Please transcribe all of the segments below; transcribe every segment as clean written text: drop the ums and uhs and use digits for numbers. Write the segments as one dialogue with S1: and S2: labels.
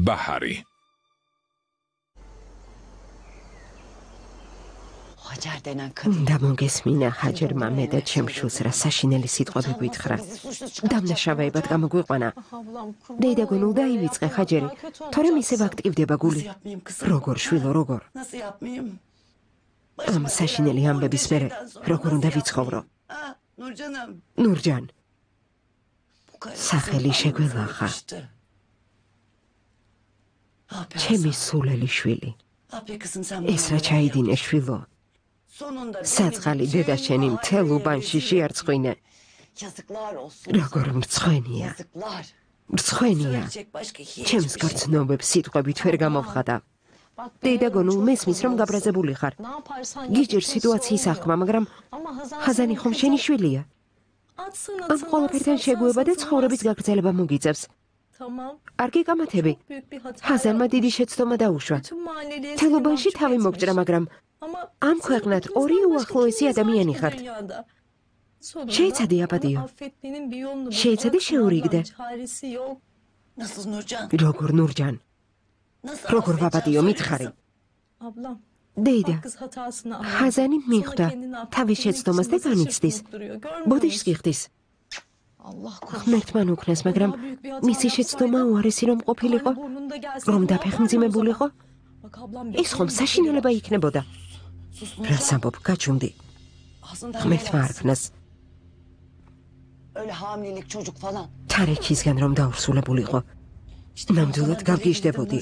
S1: ბაჰარი.
S2: უნდა მოგესმინა ჰაჯერმა მე და ჩემშულს რა საშინელი სიტყვები გვითხრა. დამნაშავეებად გამოგვიყვანა. დეიდაგონ უნდა ივიწყე ჰაჯერი, თორემ ისევ აქტივდება გული. როგორ შვილო, როგორ? ამ საშინელი ამბების მერე როგორ უნდა ვიცხოვრო? ნურჯან, სახელი შეგველახა. ჩემი სულელი შვილი. ეს რა ჩაიდინე შვილო? საწყალი დედა შენი მთელ უბანში შეარწყვინე. როგორ მრცხვენია. მრცხვენია. ჩემს გრძნობებს სიტყვებით ვერ გამოვხატა. დეიდაგონულ მესმის რომ გაბრაზებული ხარ. გიჭირ სიტუაციის აღქმა, მაგრამ ხაზანი ხომ შენი შვილია. ამ ყველაფერთან შეგუება და ცხოვრების გაგრძელება მოგიწევს. არ გიკამათები. ხაზანმა დიდი შეცდომა დაუშვა. მთელ უბანში თავი მოგჭრა, მაგრამ ამ ქვეყნად ორი უახლოესი ადამიანი ხართ. შეიცადე აპატიო. შეიცადე შეურიგდე. როგორ ნურჯან? როგორ ვაპატიო მითხარი? დეიდა, ხაზანი მიხვდა თავის შეცდომას და განიცდის. ბოდიშს გიხდის. ღმერთმან უქნეს, მაგრამ მისი შეცდომა უარესი რომ ყოფილიყო, რომ დაფეხმძიმებულიყო, ეს ხომ საშინელება იქნებოდა. რას ამბობ, გაჩუმდი. ღმერთმა არ ქნას. თარექისგან რომ დაურსულებულიყო, ნამდვილად გავგიჟდებოდი.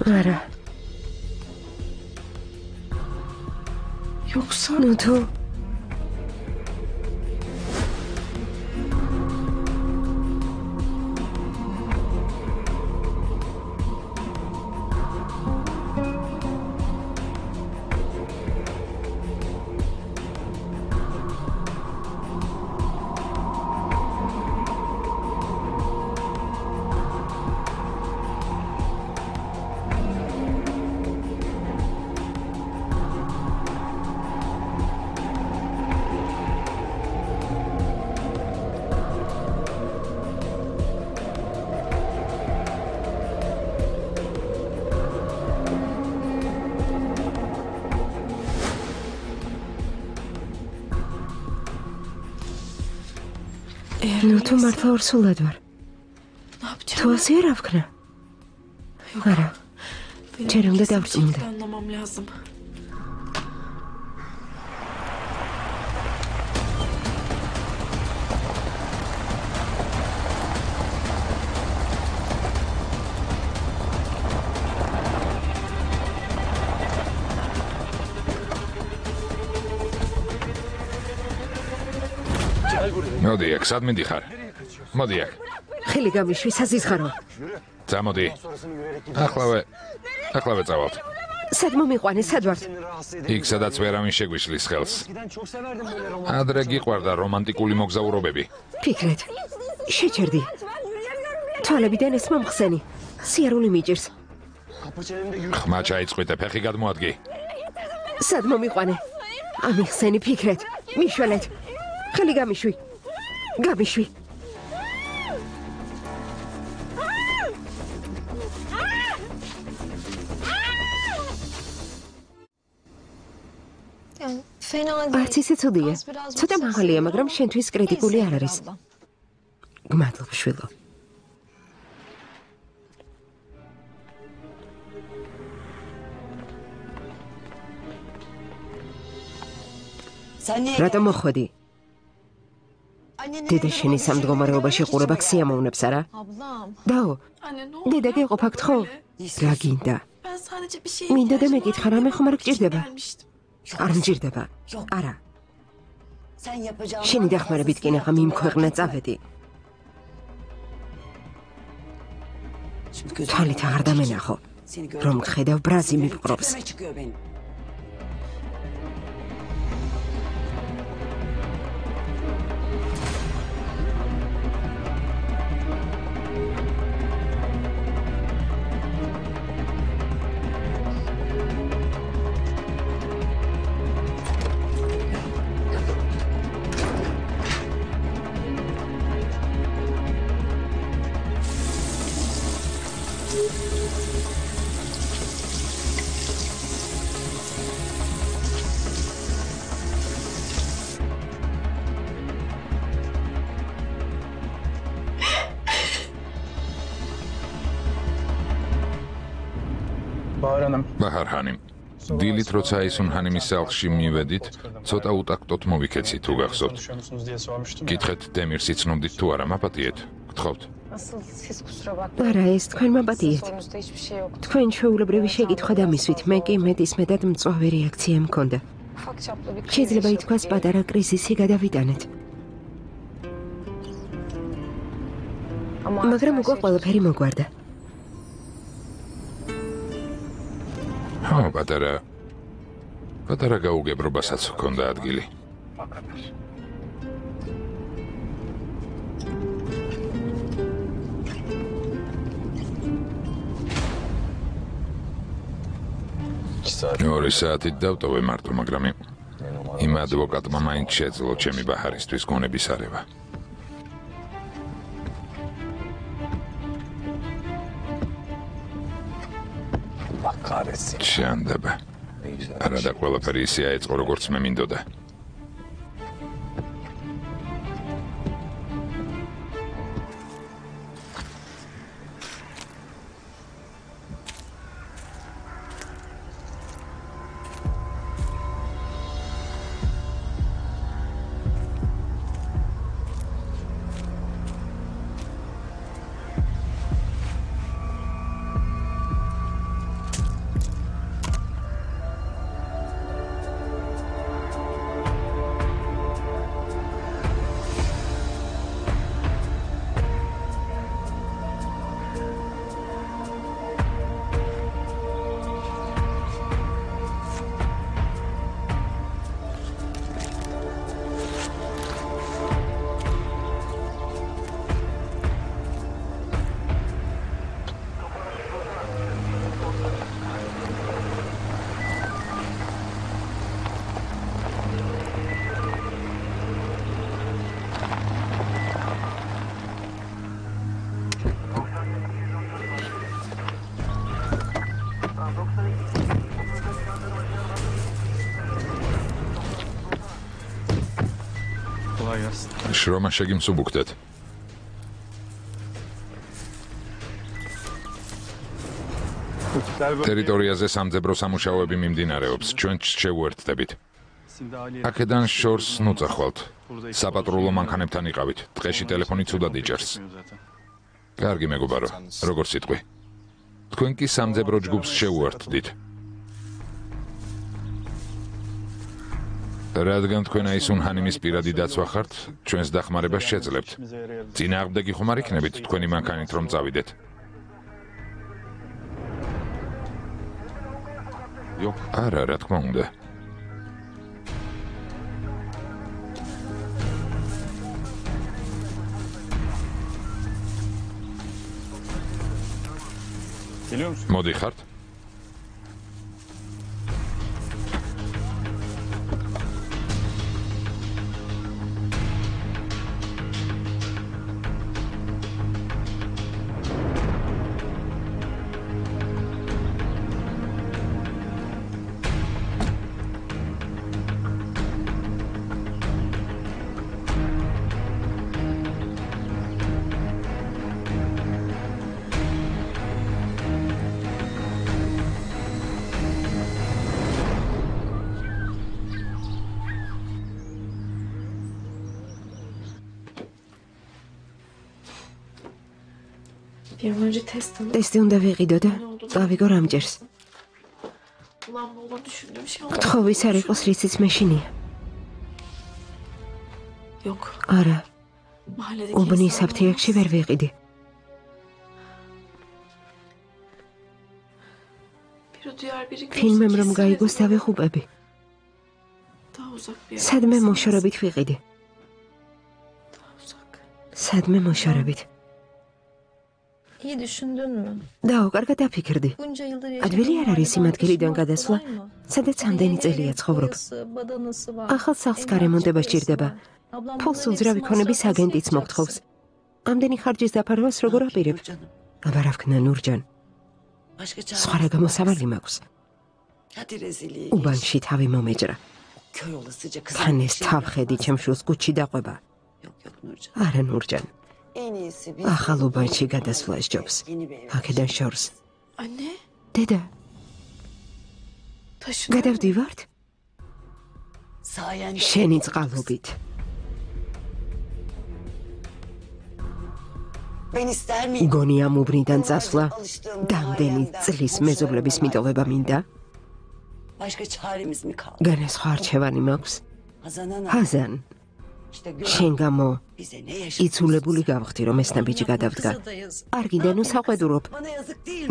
S2: არა. ნუ თუ ნუ თუ მართლა ორსულად ვარ. თუ ასე არ ავქნა? არა. ჯერ უნდა დავწმუნდე.
S1: მოდი აქ, სად მიდიხარ? მოდი აქ.
S2: ხელი გამიშვი, საზიზღარო.
S1: წამოდი. ახლავე წავალთ.
S2: სად მომიყვანე, სად ვართ?
S1: იქ, სადაც ვერავინ შეგვიშლის ხელს. ადრე გიყვარდა რომანტიკული მოგზაურობები.
S2: ფიქრეთ. შეჩერდი. თვალებიდან ეს მომხსენი. სიარული მიჭირს.
S1: ხმა ჩაიწყვიტე, ფეხი გადმოადგი.
S2: სად მომიყვანე? ამიხსენი ფიქრეთ. მიშველეთ. ხელი გამიშვი. გამიშვი. არც ისე ცუდია. ცოტა მაღალია, მაგრამ შენთვის კრიტიკული არ არის. გმადლობ, შვილო. რატომ მოხვედი? დედა შენი სამდგომარეობაში ყურებაქ სიამოვნებს არა? დაო, დედა გეყოფ აქ ხო? რა გინდა? მინდა და მეკითხა რამე ხომ არ გჭირდება? არ მჭირდება. არა. შენი დახმარებით კი ნახა მიმქვეყნა წავედი. თვალით აღარ დამენახო, რომ ხედავ ბრაზი მიფყრობს.
S1: ბაჰარჰანი, დილით როცა ისუნ ჰანიმის სახლში მივედით, ცოტა უტაქტოთ მოვიქეცით თუ გახსოვთ. გითხეთ დემირს იცნობდით თუ არა, მაპატიეთ, გთხოვთ.
S2: არა, ეს თქვენ მაპატიეთ. თქვენ ჩვეულებრივი შეკითხვა დამისვით, მე კი მეტისმეტად მწვავე რეაქცია მქონდა. შეიძლება ითქვას პატარა კრიზისი გადავიტანეთ. მაგრამ უკვე ყველაფერი მოგვარდა.
S1: პატარა გაუგებრობასაც ჰქონდა ადგილი. ორი საათით დავტოვე მარტო, მაგრამ იმ ადვოკატმა მაინც შეძლო ჩემი ბაჰარისთვის გონების არევა. ჩანდება. არა და ყველაფერი ისე აეწყო, როგორც მე მინდოდა. შრომა შეგიმსუბუქდეთ. ტერიტორიაზე სამძებრო სამუშაოები მიმდინარეობს, ჩვენ შევუერთდებით. აქედან შორს ნუწახვალთ. საპატრულო მანქანებთან იყავით. დღეში ტელეფონი ცუდად იჭერს. კარგი მეგობარო, როგორ სიტყვი. თქვენ კი სამძებრო ჯგუფს შევუერთდით. რადგან თქვენ აისუნ ჰანიმის პირადი დაცვა ხართ, ჩვენს დახმარებას შეძლებთ. წინააღმდეგი ხომ არ იქნებით თქვენი მანქანით რომ წავიდეთ? არა, რა თქმა უნდა. მოდი ხართ?
S2: ტესტი უნდა ვიყიდო და წავიგო რამჯერს. გთხოვის არ იყოს რიციც მეშინია. არა. უბნის აფთიაქში ვერ ვიყიდი. ფილმემ რომ გაიგოს დავეხუპები. სადმე მოშორებით ვიყიდი. სადმე მოშორებით.
S3: İyi düşündün mü?
S2: დაო, კარგად დაფიქრდი.
S3: Bunca yıldır
S2: ადვილი არ არის იმ ადგილიდან გადასვლა, სადაც ამდენი წელია ცხოვრობ.
S3: badanası var.
S2: ახალ სახლს გარემონტება სჭირდება. ფულს უძრავი ქონების აგენტიც მოგთხოვს. ამდენი ხარჯის დაფარვას როგორ აპირებ? აბა რა ვქნა ნურჯან. სხვა რა გამოსავალი მაქვს. უბანში თავი მომეჯრა. თან ეს თავხედი ჩემ შულს კუჩი დაყვება. არა ნურჯან. ახალ უბანში გადასვლა სჯობს. აქედან შორს.
S3: Anne,
S2: დედა,
S3: taşın.
S2: გადავდივართ? შენი წყალობით. გონი ამ უბნიდან წასვლა დამდენი წლის მეზობლების მიტოვება მინდა? განსხვავ არჩევანი მაქვს. ჰაზან, შენ გამო იცულებული გავხდი, რომ ეს ნაბიჯი გადავდგა. არ გინდან უსაყვედურობ.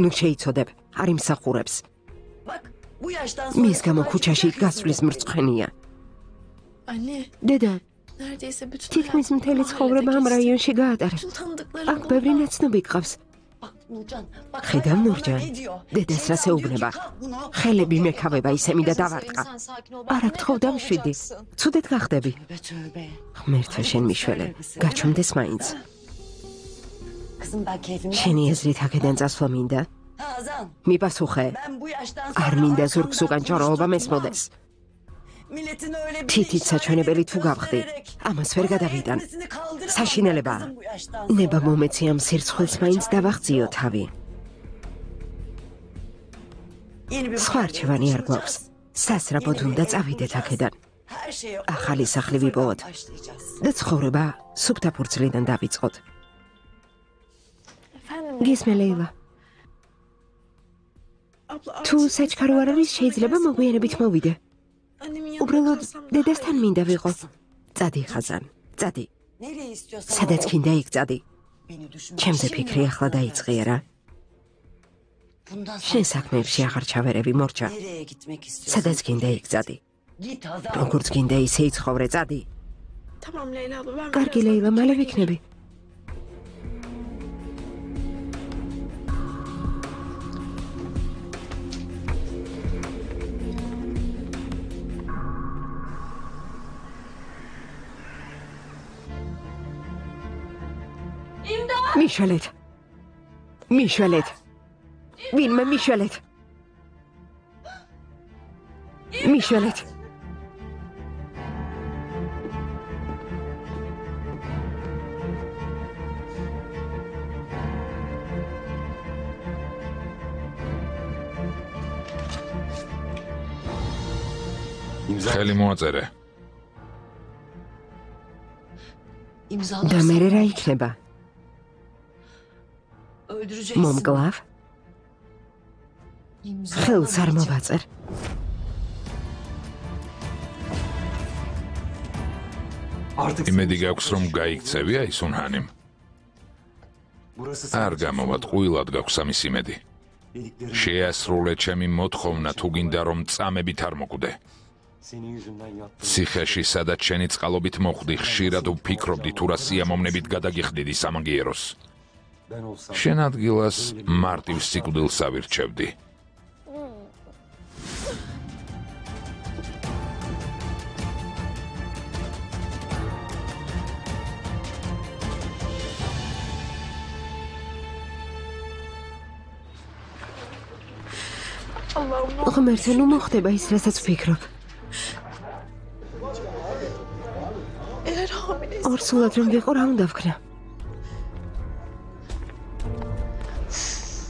S2: ნუ შეიცოდებ, არ იმსახურებს. მის გამო ქუჩაში გასვლის მრწყვენია.
S3: Anne,
S2: დედა,
S3: neredeyse bütün
S2: თითქმის მთელი ცხოვრება ამ რაიონში გაატარა.
S3: Bütün tanıdıklarım
S2: აქ ბევრი ნაცნობი გყავს. ხედავ ნურჯან, დედას რა შეუბნება. ხელები მეკავება ისე მინდა დავარტყა. არა გთხოვ დამშვიდი. ცუდად გახდები. ღმერთო შენ მიშველე, გაჩვენდეს მაინც. შენი ეზრით აქედან წასვლა მინდა? მიპასუხე. არ მინდა ზურგს უკან ჭოროობა მესმოდეს. თითით საჩვენებელი თუ გავხდი, ამას ვერ გადავიტან. საშინელებაა. ნება მომეცი ამ სირცხვილს მაინც დავაღწიო თავი. სხვა არჩევანი არ გვაქვს. სასრაბოდ უნდა წავიდეთ აქედან. ახალი სახლი ვიპოვოთ და ცხოვრება სუფთა ფურცლიდან დავიწყოთ. გისმე ლეილა. თუ საჩქარო არ არის, შეიძლება მოგვიანებით მოვიდე. უბრალოდ დედასთან მინდა ვიყო. წადი ხაზან, წადი. სადაც გინდა იქ წადი. ჩემზე ფიქრი ახლა დაიწყია რა. შენ საქმეებში აღარ ჩავერევი მორჩა. სადაც გინდა იქ წადი. როგორც გინდა ისე იცხოვრე წადი.
S3: Tamam Leyla abla, ben
S2: კარგი ლეილა, მალე ვიქნები. მიშველეთ. მიშველეთ. ვინმე მიშველეთ. მიშველეთ.
S1: ხელი მოაწერე.
S2: და მე რა იქნება? მომკლავ? ხელს არ მოვაწერ.
S1: იმედი გაქვს რომ გაიქცევი აი სუნჰანიმ. არ გამოვა ტყუილად გაქვს ამის იმედი. შეასრულე ჩემი მოთხოვნა თუ გინდა რომ წამებით არ მოკვდე. ციხეში სადაც შენი წყალობით მოხვდი, ხშირად ვფიქრობდი თუ რა სიამოვნებით გადაგიხდიდი სამაგიეროს. შენ ადგილას მარტივ სიკვდილს ავირჩევდი.
S2: ღმერთო, ნუ მოხდება ის, რასაც ვფიქრობ.
S3: eğer hamileysem
S2: ორსულად რომ ვიყო, რა უნდა ვქნა?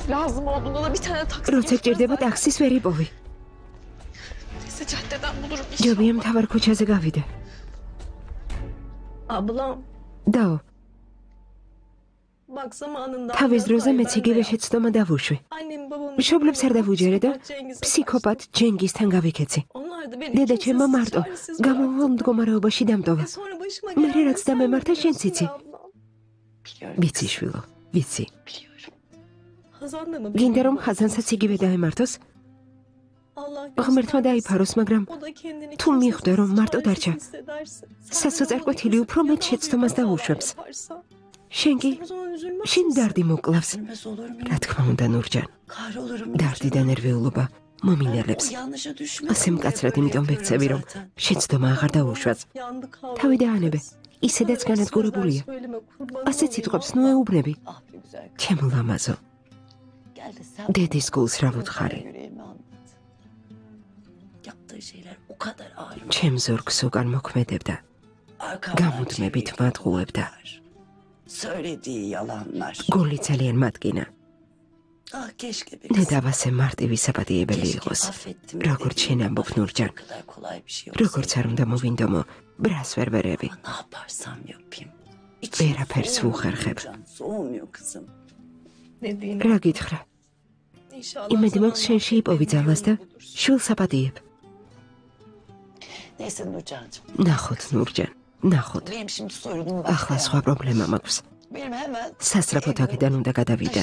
S3: lazım olduğunda da bir tane taksi
S2: როცა გჭირდება ტაქსის ვერ იპოვი.
S3: Neyse caddeden bulurum inşallah.
S2: ჯობია მთავარ ქუჩაზე გავიდე.
S3: Ablam,
S2: დაო, თავის დროზე მეც იგივე შეცდომა დავუშვი. მშობლებს არ დავუჯერე და ფსიქოპატ ჯენგისთან გავიქეცი. დედა ჩემმა მარტო გამოვალ მდგომარეობაში დამტოვა. მერე რაც დამემართა შენც იცი. ვიცი შვილო, ვიცი. გინდა რომ ხაზანსაც იგივე დაემართოს? ღმერთმა დაიფაროს, მაგრამ თუ მიხვდა რომ მარტო დარჩა, სასოწარკვეთილი უფრო მეტ შეცდომას დაუშვებს. შენ დარდი მოკლავს. რა თქმა უნდა, ნურჯან. დარდი და ნერვიულობა მომინელებს. ასე მკაცრად იმიტომ ვექცევი, რომ შეცდომა აღარ დაუშვას. თავი დაანებე, ისედაც განადგურებულია. ასე სიტყვებს ნუ ეუბნები. ჩემო ლამაზო. დედის გულს რა ვუთხარი. ჩემ ზურგს უკან მოქმედებდა. გამუდმებით მატყუებდა. გული ძალიან მატკინა. ნედავასე მარტივი საპატიებელი იყოს. როგორც შენ ამბობ, ნურჯან. როგორც არ უნდა მოვინდომო, ბრას ვერ ვერევი. ვერაფერს ვუხერხებ. რა გითხრა? იმედი მაქვს შენში იპოვი ძალას და შვილს აპატიებ. ნახოთ, ნურჯან, ნახოთ. ახლა სხვა პრობლემა მაქვს. სასწრაფოდ აქედან უნდა გადავიდე.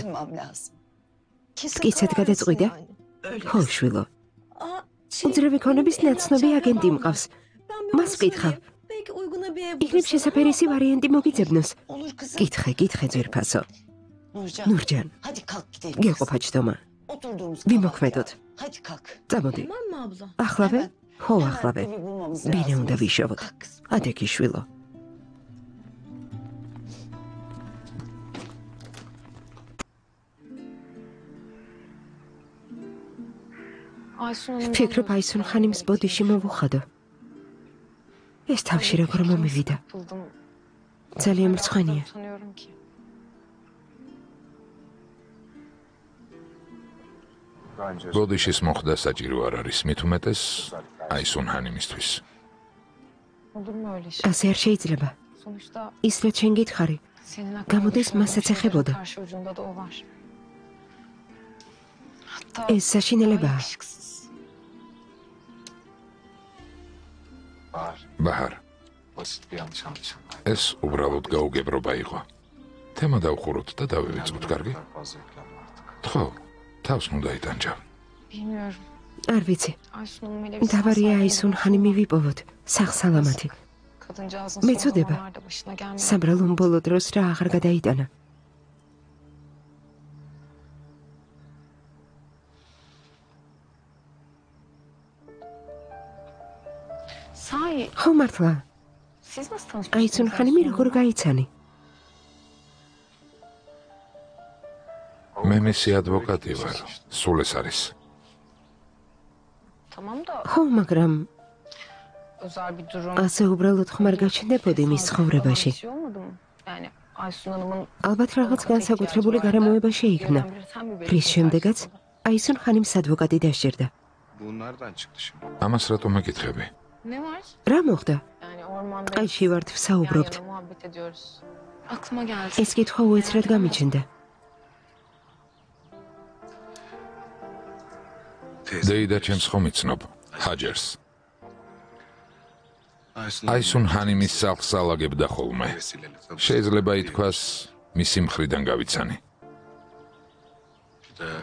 S2: მტკიცედ გადაწყვიტე? ხო, შვილო. უძრავი ქონების ნაცნობი აგენტი მყავს. მას ვკითხავ. იქნებ შესაფერისი ვარიანტი მოგიძებნოს. კითხე, ძვირფასო. ნურჯან, გეყოფა ჯდომა. ვიმოქმედოთ. წამოდი. ახლავე? ხო, ახლავე. ბინე უნდა ვიშოვოთ. ადექი, შვილო. ვფიქრობ, აისუნ ხანიმს ბოდიში მოვუხადო. ეს თავში როგორ მომივიდა. ძალიან მრცხვენია.
S1: ბოდიშის მოხდა საჭირო არ არის, მით უმეტეს აისუნ ხანიმისთვის.
S2: ასე არ შეიძლება. ის რაც შენ გითხარი, გამოდის მასაც ეხებოდა. ეს საშინელებაა.
S1: ბაჰარ, ეს უბრალოდ გაუგებრობა იყო. თემა დავხუროთ და დავივიწყოთ, კარგი? ხო, თავს ნუ დაიტანჯავ.
S2: არ ვიცი. დავარია აისუნ ხანი მივიპოვოთ, საღსალამათი. მეწოდება. საბრალომ ბოლო დროს რა აღარ გადაიტანა. ხო მართლა. აისუნ ხანიმი როგორ გაიცანი?
S1: მე მისი ადვოკატი ვარ, სულ ეს არის.
S2: ხო, მაგრამ ასე უბრალოდ ხმარ გაჩნდებოდი მის ცხოვრებაში. ალბათ რაღაც განსაკუთრებული გარემოება შეიქმნა, რის შემდეგაც აისუნ ხანიმს ადვოკატი დასჭირდა.
S1: ამას რატომ მეკითხები?
S2: რა მოხდა? ტყეში ვართ, ვსაუბრობთ. ეს კითხვა უეცრად გამიჩნდა.
S1: დეიდა ჩემს ხომ იცნობ, ჰაჯერს. აისუნ ხანიმის სახლს ალაგებდა ხოლმე. შეიძლება ითქვას, მისი მხრიდან გავიცანი.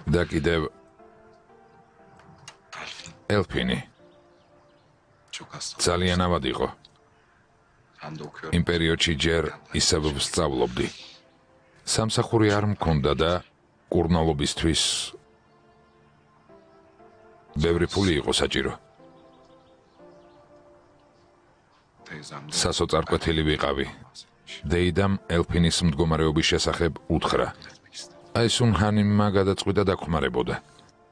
S1: და კიდევ ელფინი. ძალიან ავად იყო. იმ პერიოდში ჯერ ისევ ვსწავლობდი. სამსახური არ მქონდა და კურნალობისთვის ბევრი ფული იყო საჭირო. სასოწარკვეთილი ვიყავი. დეიდამ ელფინის მდგომარეობის შესახებ უთხრა. აისუნ ხანიმმა გადაწყვიტა დაგხმარებოდა.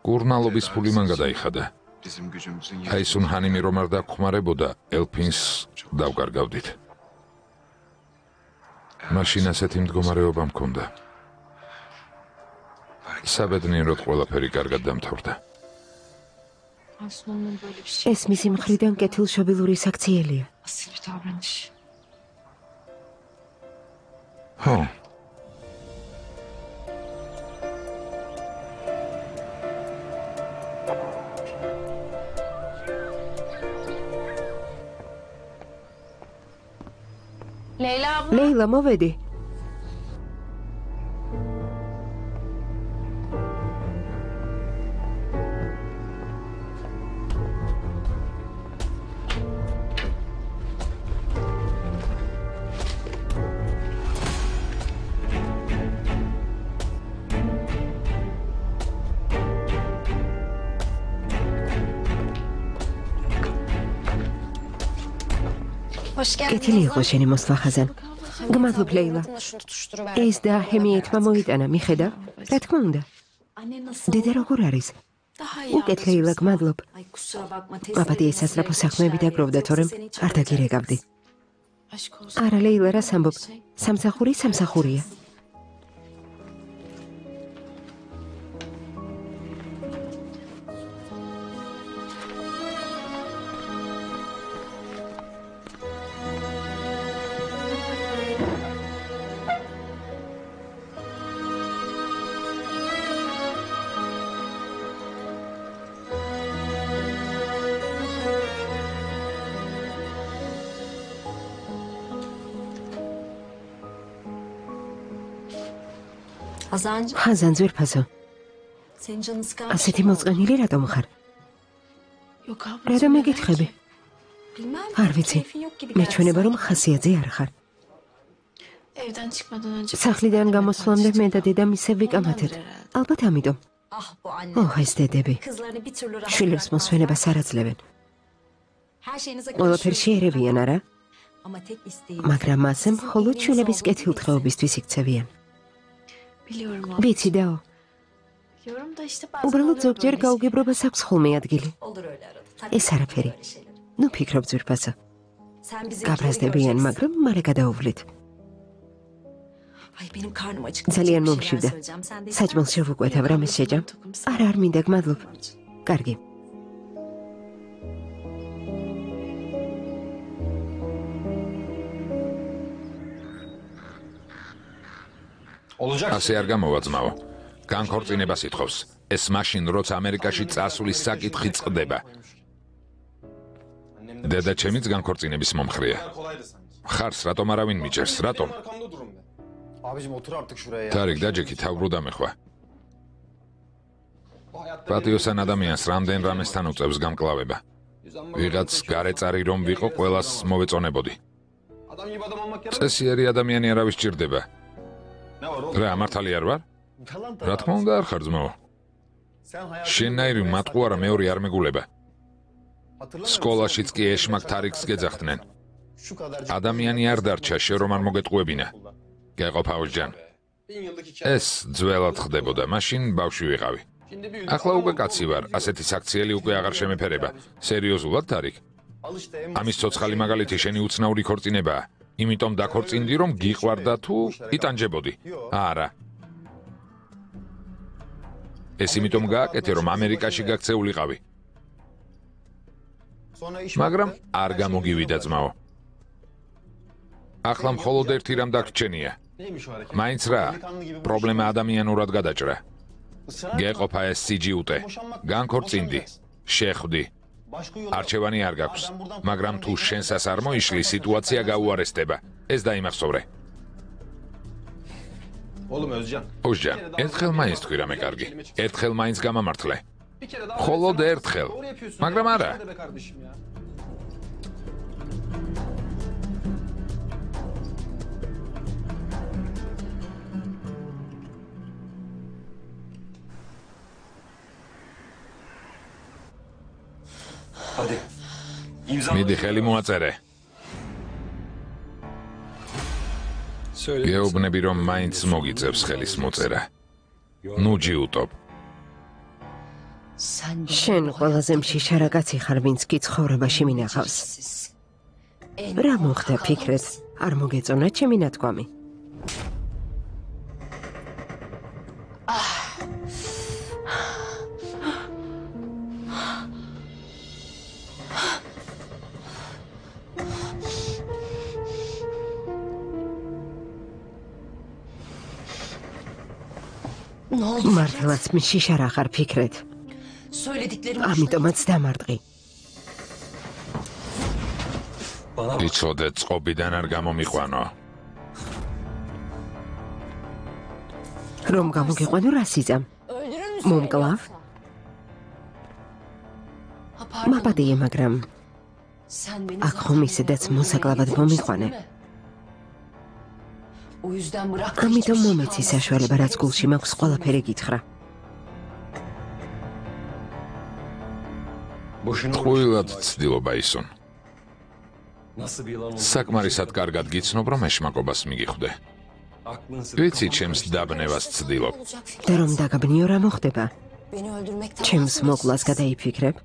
S1: კურნალობის ფული მან გადაიხადა. აისუნ ხანიმი რომ არ დაგხმარებოდა, ელფინს დავკარგავდით. მაშინ ასეთი მდგომარეობა მქონდა. საბედნიეროდ ყველაფერი კარგად დამთავრდა.
S2: ეს მისი მხრიდან კეთილშობილური საქციელია.
S1: ხო,
S2: ლეილა, მოვედი. კეთილი იყო შენი მოსვლა ხაზან. გმადლობ ლეილა. ეს და ჰემიეთმა მოიტანა, მიხედავ? რა თქმა უნდა. დედა როგორ არის? უკეთ ლეილა, გმადლობ. აბადი ესასრაფო საქმეები დაგროვდა, თორემ არ დაგირეკავდი. არა ლეილა, რას ამბობ? სამსახურია. ხაზან ძვირფასო. ასეთი მოწყენილი რატომ ხარ? რატომ მეკითხები? არ ვიცი. მე ჩვენება რომ ხასიათზე არ ხარ. სახლიდან გამოსვლამდე მე და დედა მისე ვიკამათეთ. ალბათ ამიტომ. ეს დედები. შვილებს მოსვენებას არ აძლევენ. ყველაფერში ერევიან, არა? მაგრამ მასე მხოლოდ შვილების კეთილდღეობისთვის იქცევიან. ვიცი დაო. უბრალოდ ზოგჯერ გაუგებრობას აქვს ხოლმე ადგილი. ეს არაფერი. ნუ ფიქრობ ძვირფასო. გაბრაზდებიან, მაგრამ მალე გადაუვლით. ძალიან მომშვიდა. საჭმელს შევუკვეთავ, რამეს შეჭამ? არა, არ მინდა, გმადლობ. კარგი.
S1: ასე არ გამოვა ძმაო. განქორწინებას ითხოვს. ეს მაშინ, როცა ამერიკაში წასulis საკითხი წყდება. დედა ჩემიც განქორწინების მომხრეა. ხარს რატომ არავინ მიჭერს? რატომ? თარიკ დაჯექი თავბრუ დამეხვა. პატიოსან ადამიანს რამდენ რამესთან უწევს გამკლავება. ვიღაც გარეწარი რომ ვიყო, ყველას მოვეწონებოდი. წესიერი ადამიანი არავის ჭირდება. რა, მართალი არ ვარ? რა თქმა უნდა არ ხარ ძმაო. შენნაირი მატყუარა მეორე არ მეგულება. სკოლაშიც კი ეშმაკ თარიქს გეძახდნენ. ადამიანი არ დარჩა, შენ რომ არ მოგეტყუებინა. გეყოფა ოჯან. ეს ძველად ხდებოდა, მაშინ ბავშვი ვიყავი. ახლა უკვე კაცი ვარ, ასეთი საქციელი უკვე აღარ შემეფერება. სერიოზულად თარიქ? ამის ცოცხალი მაგალითი შენი უცნაური ქორწინებაა. იმიტომ დაქორწინდი, რომ გიყვარდა თუ იტანჯებოდი. არა. ეს იმიტომ გააკეთე, რომ ამერიკაში გაქცეულიყავი. მაგრამ არ გამოგივიდა ძმაო. ახლა მხოლოდ ერთი რამ დაგრჩენია. მაინც რა, პრობლემა ადამიანურად გადაჭრა. გეყოფა ეს სიჯიუტე. განქორწინდი, შეხვდი. არჩევანი არ გაქვს, მაგრამ თუ შენსას არ მოიშლი, სიტუაცია გაუარესდება. ეს დაიმახსოვრე. ოჯან, ერთხელ მაინც თქვი რამე კარგი. ერთხელ მაინც გამამართლე. მხოლოდ ერთხელ, მაგრამ არა. მიდი ხელი მოაწერე. გეუბნები რომ მაინც მოგიწევს ხელის მოწერა. ნუ ჯიუტობ.
S2: შენ ყველაზე მშიშა რაგაცი ხარ, ვინც კი ცხოვრებაში მინახავს. რა მოხდა ფიქრეთ? არ მოგეწონა ჩემი ნათქვამი? მართლაც მშიშა რა ხარ ფიქრეთ? ამიტომაც დამარტყი.
S1: იცოდე წყობიდან არ გამომიყვანო.
S2: რომ გამოგიყვანო რა სიზამ? მომკლავ? მაპატიე, მაგრამ აქ ხომ ისედაც მოსაკლავად მომიყვანე. ამიტომ მომეცი საშუალება, რაც გულში მაქვს ყველაფერი გითხრა.
S1: ტყუილად ცდილობა ისონ. საკმარისად კარგად გიცნობ, რომ ეშმაკობას მიგიხვდე. ვიცი, ჩემს დაბნევას ცდილობ.
S2: და რომ დაგაბნიო, რა მოხდება? ჩემს მოკვლას გადაიფიქრებ?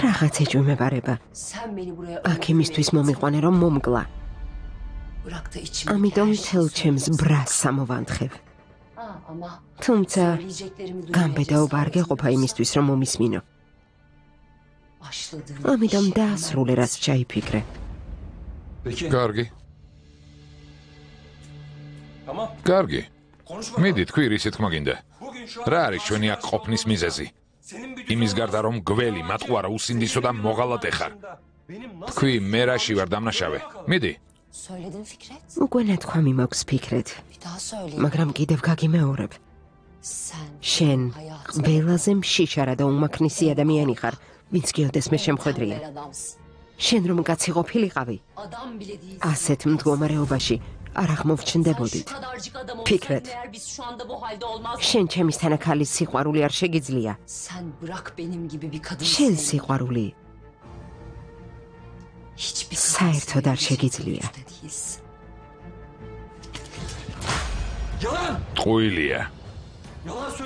S2: რაღაც ეჭვმებარება. აქ იმისთვის მომიყვანე, რომ მომკლა. ამიტომ მთელ ჩემს ბრას სამოვანთხებ. თუმცა გამბედაობა არ გეყოფა იმისთვის, რომ მომისმინო. ამიტომ დაასრულე, რაც ჩაიფიქრე.
S1: კარგი. კარგი. მიდი, თქვი, რისი თქმა გინდა. რა არის ჩვენი აქ ყოფნის მიზეზი? იმის გარდა, რომ გველი, მატყუარა, უსინდისო და მოღალატე ხარ. თქვი, მე რაში ვარ დამნაშავე? მიდი.
S2: უკვე ნათქვამი მაქვს ფიქრეთ, მაგრამ კიდევ გაგიმეორებ. შენ ყველაზე მშიშარა და უმაქნისი ადამიანი ხარ, ვინც გიოდეს მე შემხვედრია. შენ რომ კაცი ყოფილიყავი, ასეთ მდგომარეობაში არ აღმოვჩნდებოდით. ფიქრეთ, შენ ჩემის თანაქალის სიყვარული არ შეგიძლია. შენ სიყვარული საერთოდ არ შეგიძლია.
S1: ტყუილია.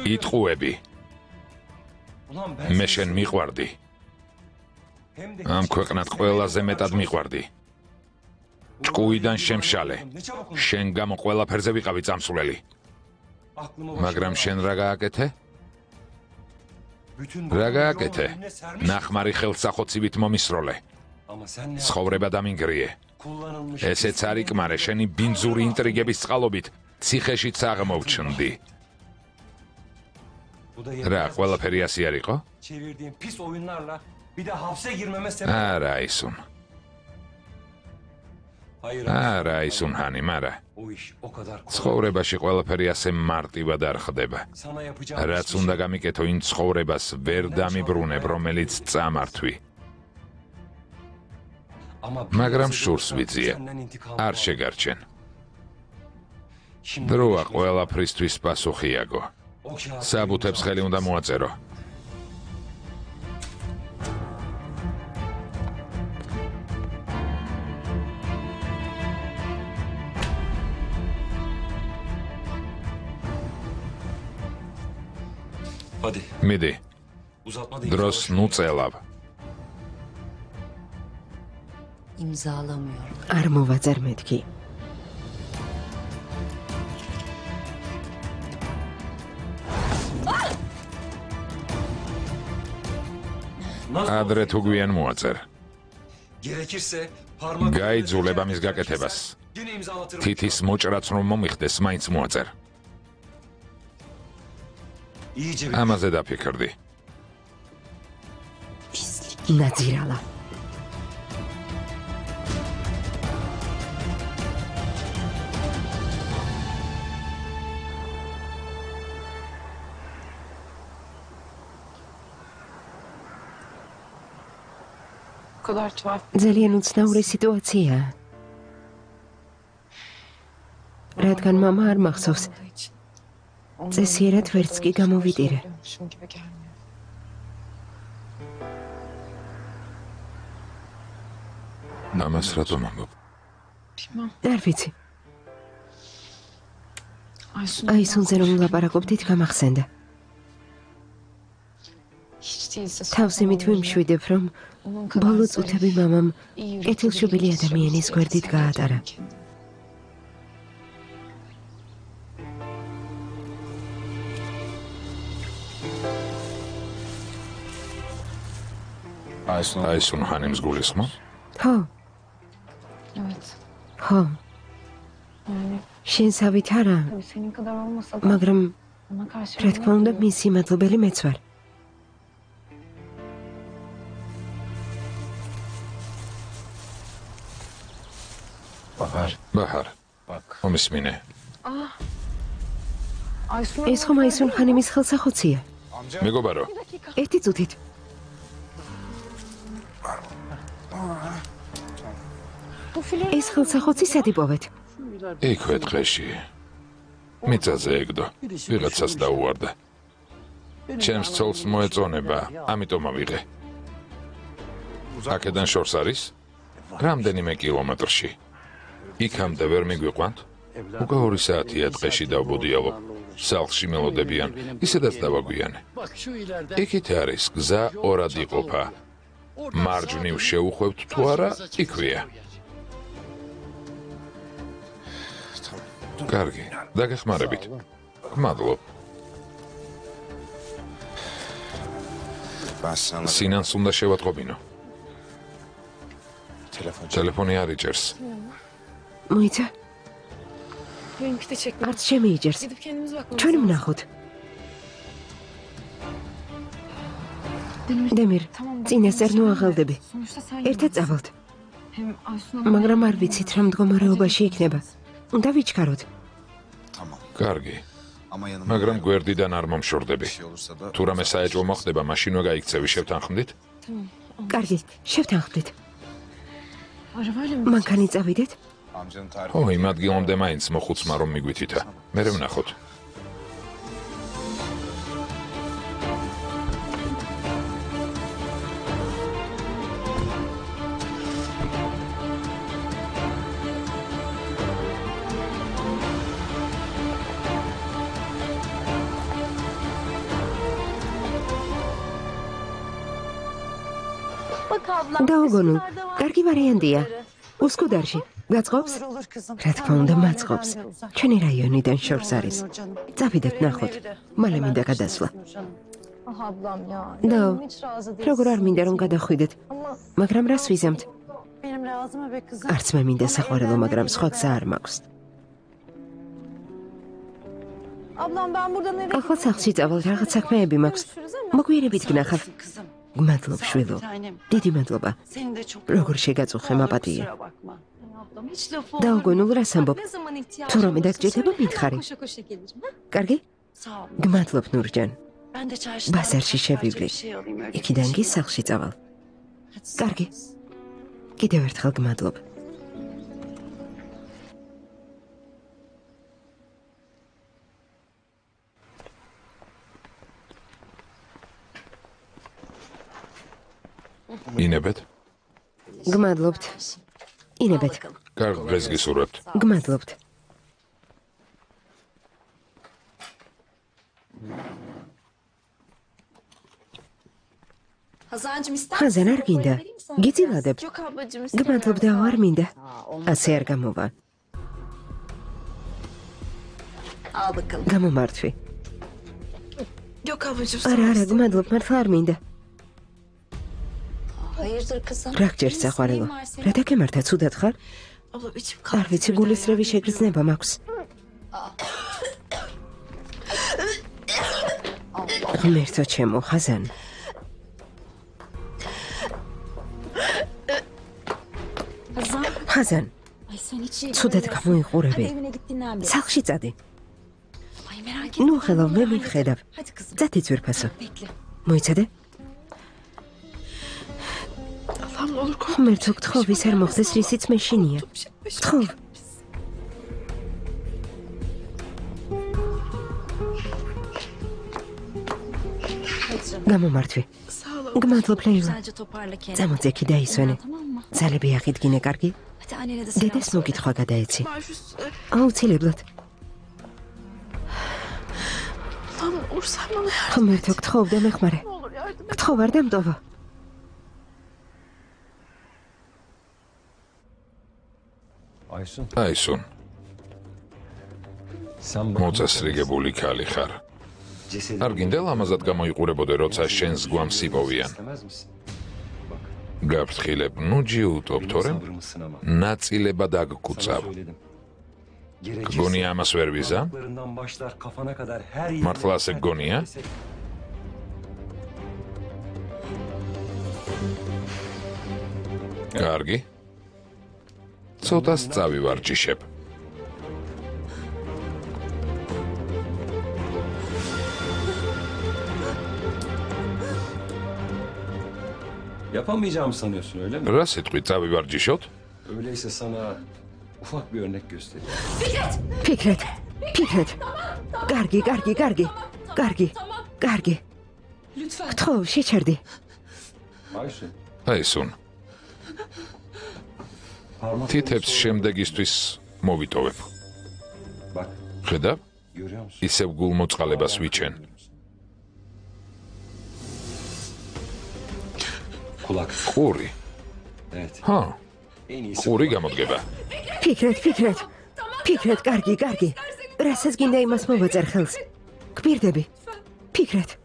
S1: იტყუები. მე შენ მიყვარდი. ამ ქვეყნად ყველაზე მეტად მიყვარდი. ჭკუიდან შემშალე. შენ გამო ყველაფერზე ვიყავი წამსვლელი. მაგრამ შენ რა გააკეთე? რა გააკეთე? ნახმარი ხელსახოცივით მომისროლე. ცხოვრება დამინგრიე. ესეც არ იკმარე, შენი ბინძური ინტრიგების წყალობით ციხეშიც აღმოვჩნდი. რა, ყველაფერი ასე არ იყო? არა, ისუნ. არა, ისუნ ჰანი, მარა. ცხოვრებაში ყველაფერი ასე მარტივად არ ხდება. რაც უნდა გამიკეთო, იმ ცხოვრებას ვერ დამიბრუნებ, რომელიც წამართვი. მაგრამ შურს ვიძიე, არ შეგარჩენ. დროა ყველაფრისთვის პასუხიაგო. საბუთებს ხელი უნდა მოაწერო. მიდი, დროს ნუწელავ.
S2: არ მოვაძარ მეთქი.
S1: ადრე თუ გვიან მოაწერ. გაიძულებ ამის გაკეთებას. თითის მოჭრაც რომ მომიხდეს, მაინც მოაწერ. ამაზე დაფიქრდი.
S2: ნაძირალა. ძალიან უცნაური სიტუაცია. რადგან მამა არ მახსოვს, წესიერად ვერც კი გამოვიტირე.
S1: მამას რატომ ამბობ?
S2: არ ვიცი. აისუნზე რომ ლაპარაკობდით, გამახსენდა. თავს იმით ვიმშვიდებ, რომ ბოლო წუთები მამამ კეთილშობილი ადამიანის გვერდით გაატარა.
S1: აისუნ ჰანიმს გულისხმობ?
S2: ხო. ხო. შენსავით არა, მაგრამ რა თქმა უნდა მისი მადლობელი მეც ვარ.
S1: ბაჰარ მომისმინე
S2: ეს ხომ აისუნ ხანიმის ხელსახოცია.
S1: მეგობარო
S2: ერთი წუთით. ეს ხელსახოცი სად იპოვეთ?
S1: იქვე ტყეში მიწაზე ეგდო ვიღაცას დაუვარდა ჩემს ცოლს მოეწონება ამიტომ ავიღე აქედან შორს არის რამდენიმე კილომეტრში იქამდე ვერ მიგვიყვანთ უკვე 2 საათია ტყეში დავბოდიალობ სახლში მელოდებიან ისედაც დავაგვიანე იქით არის გზა ორად იყოფა მარჯვნივ შეუხვევთ თუ არა იქვეა კარგი, დაგეხმარებით. გმადლობ. სინანს უნდა შევატყობინო. ტელეფონი არ იჭერს.
S2: მოიცა?
S3: Benimki de çekmedi.
S2: არც შემიიჭერს.
S3: Gidip kendimiz bakmamız
S2: ჩვენ
S3: lazım.
S2: ვნახოთ. დემირ, წინასწარ ნუ აღელდები. ერთად წავალთ. მაგრამ არ ვიცით რა მდგომარეობაში იქნება. უნდა ვიჩქაროთ.
S1: კარგი. მაგრამ გვერდიდან არ მომშორდები. თუ რამე საეჭვო მოხდება, მაშინვე გაიქცევი, შევთანხმდით?
S2: კარგი, შევთანხმდით. მანქანი წავიდეთ?
S1: ო, იმ ადგილამდე მაინც მოხუცმა რომ მიგვითითა. მე ვნახოთ.
S2: დაუგონო, კარგი ვარიანტია. უსკუდარში, გაწყობს? რა თქმა უნდა, მაწყობს. ჩვენი რაიონიდან შორს არის. წავიდეთ ნახოთ. მალე მინდა გადასვლა. და როგორ არ მინდა რომ გადახვიდეთ. მაგრამ რას ვიზამთ? არც მე მინდა საყვარელო, მაგრამ სხვა გზა არ მაქვს. ახლა სახლში წავალ, რაღაც საქმეები მაქვს. მოგვიანებით გნახავ. გმადლობ შვილო. დიდი მადლობა. როგორ შეგაწუხე მაპატია. დაუგონულ რას ამბობ? თუ რომე დაგჭირდება მითხარი. კარგი? გმადლობ ნურჯან. ბაზარში შევივლი. იქიდან კი სახლში წავალ. კარგი. კიდევ ერთხელ გმადლობ.
S1: ინებეთ?
S2: გმადლობთ. ინებეთ.
S1: კარგ დღეს გისურვებთ.
S2: გმადლობთ. ხაზან არ გინდა? გიწილადებ?
S3: Yok ablacığım.
S2: გმადლობ და არ მინდა. ასე არ გამოვა. გამომართვი.
S3: Yok ablacığım.
S2: არა, არა, გმადლობ, მართლა არ მინდა.
S4: Hayırdır kızım?
S2: რა გჭირს საყვარელო? რა დაგემართა, ცუდად ხარ?
S3: Abla içim
S2: არ ვიცი, გულისრევი შეგრძნება მაქვს. ღმერთო ჩემო, ხაზან.
S4: Kızım.
S2: ხაზან,
S4: Ay sen hiç iyi
S2: ცუდად
S4: görmüyorsun.
S2: გამოიყურები.
S4: Hadi evine gittiğinden beri.
S2: სახლში წადი.
S4: Ay merak
S2: ნუ
S4: etme.
S2: ხელო, მე
S4: Hadi
S2: მივხედავ.
S4: Hadi kızım.
S2: წადი ძვირფასო.
S4: Bekle.
S2: მოიცადე?
S3: Allah'ım ne olur korkma.
S2: ღმერთო, გთხოვ, ის არ მოხდეს, რისიც მეშინია. გთხოვ. გამომართვი.
S3: Sağ ol abla.
S2: გმადლობ, ლეილა.
S4: Güzelce toparla kendini.
S2: წამოძექი და ისვენე.
S4: Tamam mı?
S2: ძალები აღიდგინე, კარგი?
S4: Hadi annene de selam
S2: დედას
S4: söyle.
S2: მოგითხვა გადაეცი.
S3: Baş üstüne.
S2: აუცილებლად.
S3: Allah'ım ne olur sen bana yardım.
S2: ღმერთო, გთხოვ და მეხმარე.
S3: Ne olur yardım et.
S2: გთხოვ, არ დამტოვა.
S5: Aysun,
S1: აისუნ,
S5: sen
S1: მოწესრიგებული ქალი ხარ. არ გინდა ლამაზად გამოიყურებოდე, როცა შენს გვამს იპოვიან.
S5: istemez misin?
S1: გაფრთხილებ, ნუ ჯიუტობ, თორემ
S5: Sabrımı sınama.
S1: ნაწილებად აგკუცავ.
S5: Söyledim.
S1: გგონია ამას ვერ ვიზამ?
S5: Ayaklarından başlar kafana kadar her yeri.
S1: მართლა ასე გგონია? კარგი. ცოტას წავივარჯიშებ.
S5: Yapamayacağımı sanıyorsun öyle mi?
S1: რა სიტყვით წავივარჯიშოთ?
S5: Öyleyse sana ufak bir örnek göstereyim.
S2: Fikret. Gargi. Gtxo, შეჩერდი.
S5: Ayşe.
S1: Aysun. თითებს შემდეგისთვის მოვიტოვებ.
S5: Bak
S1: ხედავ?
S5: görüyor musun?
S1: ისევ გულმოწყალებას ვიჩენ.
S5: Kulak.
S1: ყური.
S5: Evet.
S1: ჰა,
S5: En iyisi
S1: ყური გამოდგება.
S2: Fikret, gargi. რასაც გინდა იმას მოვაწერე ხელს. გპირდები. Fikret.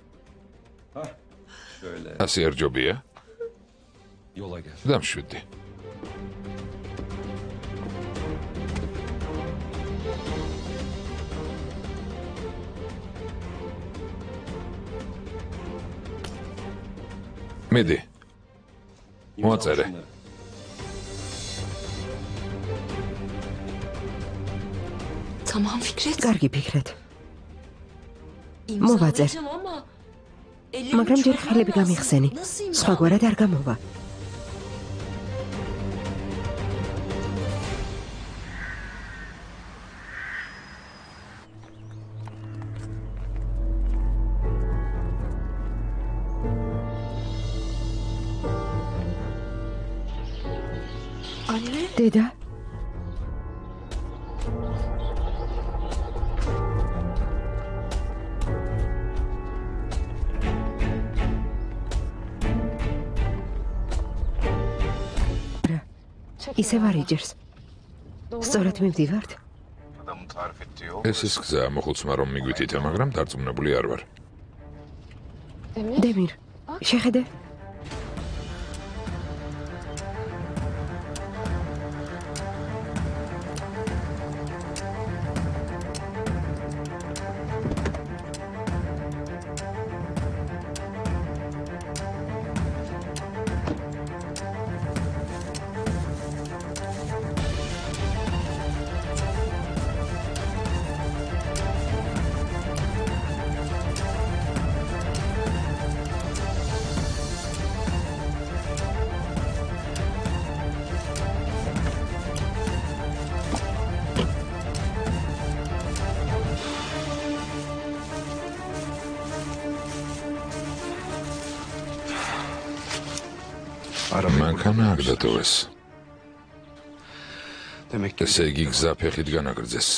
S5: şöyle
S1: ასე ერჯობია?
S5: yola gel.
S1: დამშვიდი. მედი, მოაწერე.
S5: Şunları.
S3: Tamam Fikret.
S2: Gargi Fikret.
S3: İmzalayacağım ama ellerim
S2: მაგრამ ჯერ
S3: çok
S2: ხელები
S3: lazım.
S2: გამიხსენი.
S3: Nasıl
S2: სხვაგვარად არ გამოვა.
S3: Anne.
S2: დედა, ისევ არ იჯერს. სწორად მივდივართ?
S1: ეს ის გზაა მოხუცმა რომ მიგვითითე, მაგრამ დარწმუნებული არ ვარ.
S2: დემირ, შეხედე?
S1: მანქანა აქ დატოვეს. ესე იგი გზა ფეხით განაგრძეს.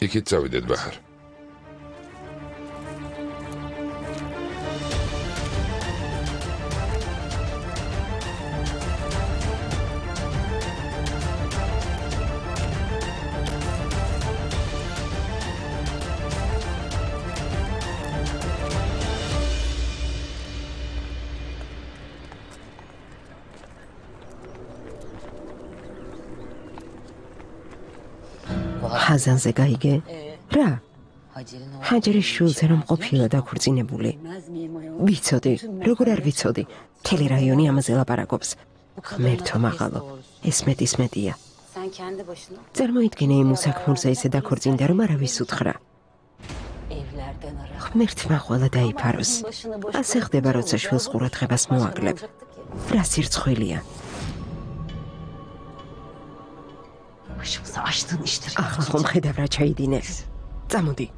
S1: იქით წავიდეთ ბაჰარ.
S2: ხაზანზე გაიგე? რა? ჰაჯერის შულზე რომ ყოფილა დაქორწინებული. ვიცოდი, როგორ არ ვიცოდი. მთელი რაიონი ამაზე ლაპარაკობს. ღმერთო მაღალო, ეს მეტია. წარმოიდგინე იმ უსაქმურზე ისე დაქორწინდა, რომ არავის უთხრა. ღმერთმა ყველა დაიფაროს. ასე ხდება, როცა შვილს ყურადღებას მოაკლებ. რა სირცხვილია. ახლა ხომ ხედავ რა ჩაიდინე. წამოდი.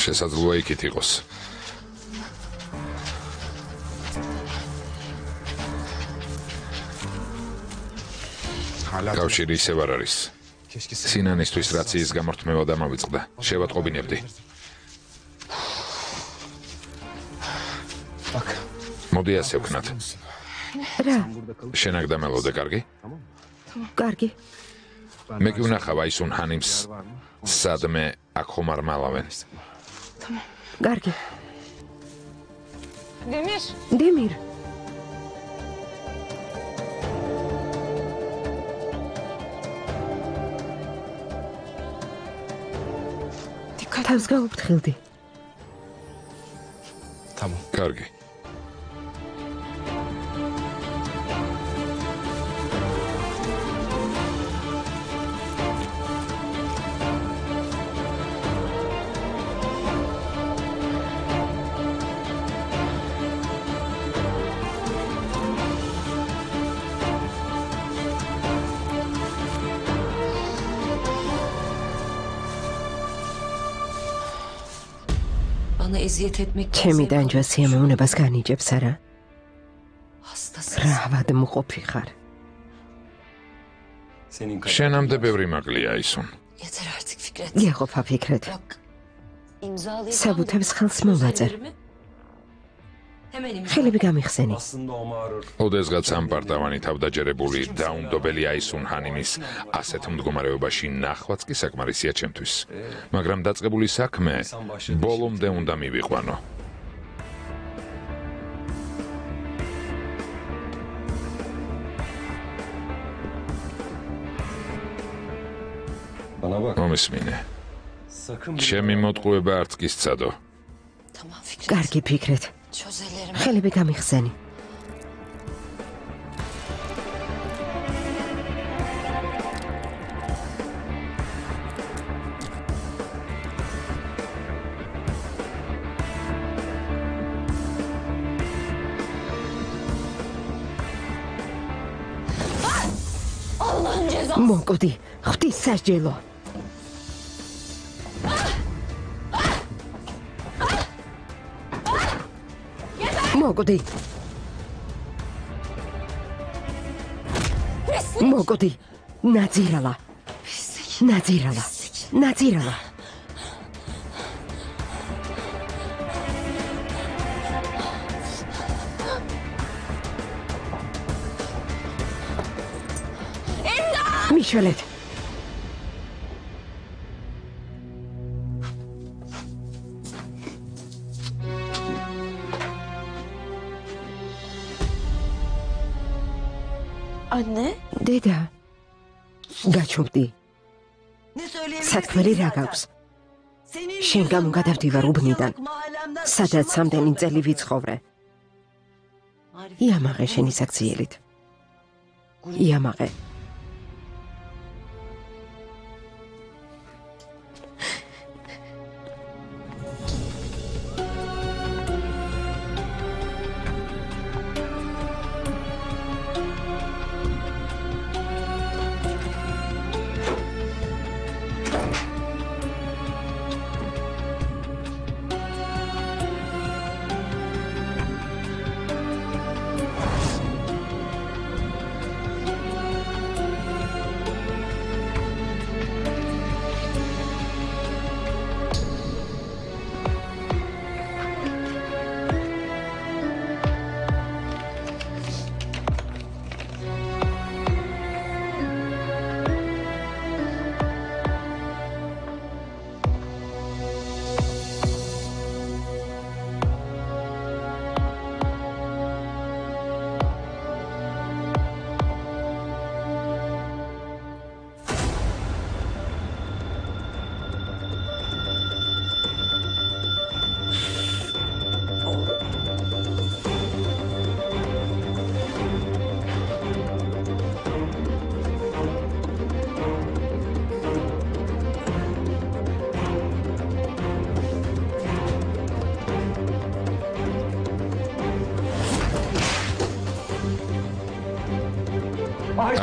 S1: შესაძლოა იქით იყოს. კავშირი ისევ არ არის. სინანისთვის რაციის გამორთმევა დამავიწყდა. შევატყობინებდი. მოდი ასე ვქნათ.
S2: რა?
S1: შენ აქ დამელოდე, კარგი?
S2: კარგი.
S1: მე კი ვნახავ აისუნ ჰანიმს სადმე აქ ხომ არ მალავენ.
S2: კარგი.
S3: Demir.
S2: დემირ. თავს გაუფრთხილდი.
S1: კარგი.
S3: Sana eziyet etmek
S2: ჩემი danჯვა სიამოვნებას განიჭებს არა?
S3: hastasın.
S2: რა ავადმყოფი ხარ?
S5: Senin
S1: შენამდე ბევრი მაკლია ისუნ.
S3: Yeter artık Fikret.
S2: გეყოფა ფიქრეთ.
S3: Bak. İmzalayacağım.
S2: საბუთებს ხელს მოვაწერ.
S3: Hemen imza.
S2: ხელები გამიხსენი.
S5: aslında o mağrur.
S1: ოდესღაც ამ პარტავანი თავდაჯერებული დაუნდობელი აისუნ ჰანიმის ასეთ მდგომარეობაში ნახვაც კი საკმარისია ჩემთვის. მაგრამ დაწყებული საქმე ბოლომდე უნდა მივიყვანო.
S5: Bana bak.
S1: მომისმინე.
S5: Sakın
S1: ჩემი მოტყუება არც კი სცადო.
S3: Tamam Fikret.
S2: კარგი ფიქრეთ.
S3: Çöz ellerimi.
S2: ხელები გამიხსენი.
S3: Allah'ın cezası.
S2: მოკვდი, ღვთის სასჯელო. მოკვდი. მოკვდი. ნაძირალა. ნაძირალა. ნაძირალა. მიშელეთ.
S3: Anne.
S2: დედა. გაჩვდი. სათქმელი რა გაქვს? შენ გამო გადავდივარ უბნიდან. სადაც სამდენი წელი ვიცხოვრე. იამაღე შენი საქციელით. იამაღე.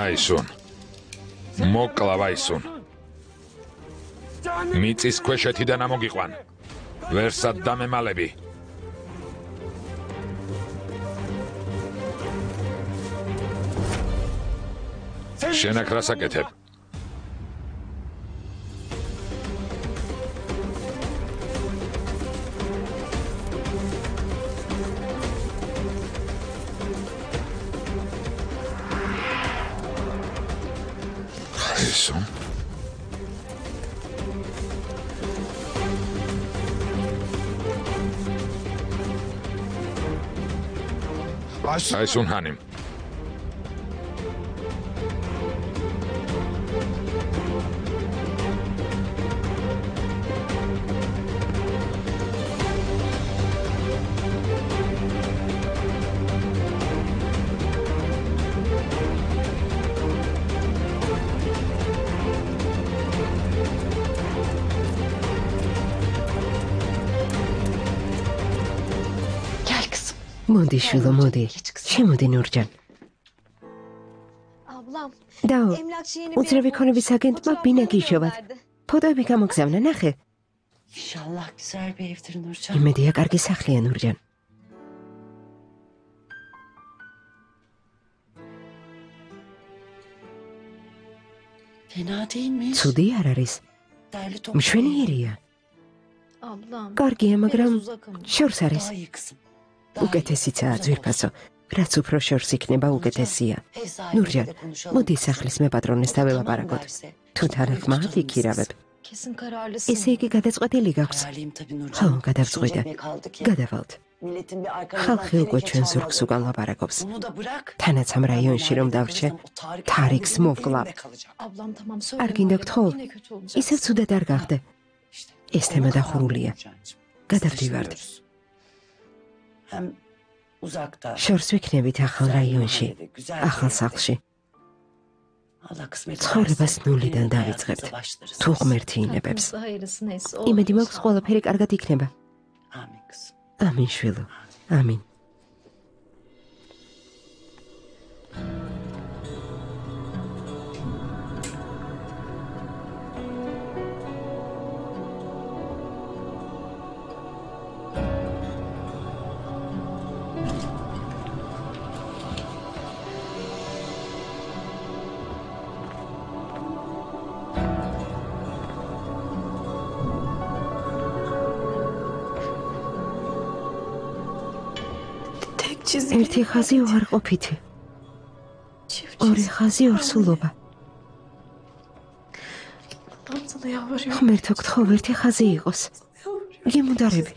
S1: აისუნ. მოკლავ აისუნ. მიწის ქვეშეთიდან ამოგიყვან. ვერსად დამემალები. შენ აქ რას აკეთებ? აისუნ. აისუნ ჰანიმ.
S2: მოდი შვილო, მოდი. შემოდი ნურჯან. დაო, უძრავი ქონების აგენტმა ბინა გიშოვათ. ფოტოები გამოგზავნა, ნახე.
S6: İnşallah güzel bir evdir Nurcan.
S2: იმედია კარგი სახლია ნურჯან.
S6: Fena değilmiş.
S2: ცუდი არ არის.
S6: Derli toplu.
S2: მშვენიერია.
S4: Ablam.
S2: კარგია, მაგრამ
S4: Biraz uzak ama.
S2: შორს არის.
S6: Daha iyi kızım. Daha iyi.
S2: უკეთესიცაა ძვირფასო. რაც უფრო შორს იქნება, უკეთესია.
S6: Ev
S2: ნურჯან,
S6: sahibiyle konuşalım.
S2: მოდი სახლის მეპატრონეს დაველაპარაკოთ.
S6: derse.
S2: თუ თანახმა იქირავებ.
S4: Kesin kararlısın.
S2: ესე იგი გადაწყვეტილი გაქვს.
S6: Kararlıyım tabii Nurcan.
S2: ხო, გადავწყვიტე.
S6: Düşünecek ne kaldı ki?
S2: გადავალთ.
S6: Milletin bir arkamızdan
S2: ხალხი უკვე
S6: teneke
S2: ჩვენ
S6: çalmadı.
S2: ზურგს უკან ლაპარაკობს.
S6: Onu da bırak.
S2: თანაც ამ რაიონში რომ დავრჩე, თარიქს მოვკლავ.
S4: Ablam tamam söyle.
S2: არ გინდა გთხოვ,
S4: Yine kötü olacak.
S2: ისევ ცუდად არ გახდე. ეს თემა დახურულია. გადავდივართ.
S6: Hem uzakta.
S2: შორს ვიქნებით ახალ რაიონში, ახალ სახლში.
S6: Allah kısmet
S2: ცხოვრებას
S6: ederse
S2: ნულიდან
S6: yeni
S2: დავიწყებთ.
S6: hayatımıza başlarız.
S2: თუ ღმერთი ინებებს.
S4: Hakkımızda hayırlısı neyse. o
S2: იმედი
S4: olur
S2: მაქვს
S4: inşallah.
S2: ყველაფერი კარგად იქნება.
S6: Amin kızım.
S2: ამინ შვილო. ამინ. ერთი ხაზი უარყოფითი. ორი ხაზი ორსულობა. ღმერთო გთხოვ, ერთი ხაზი იყოს. გიმუდარები.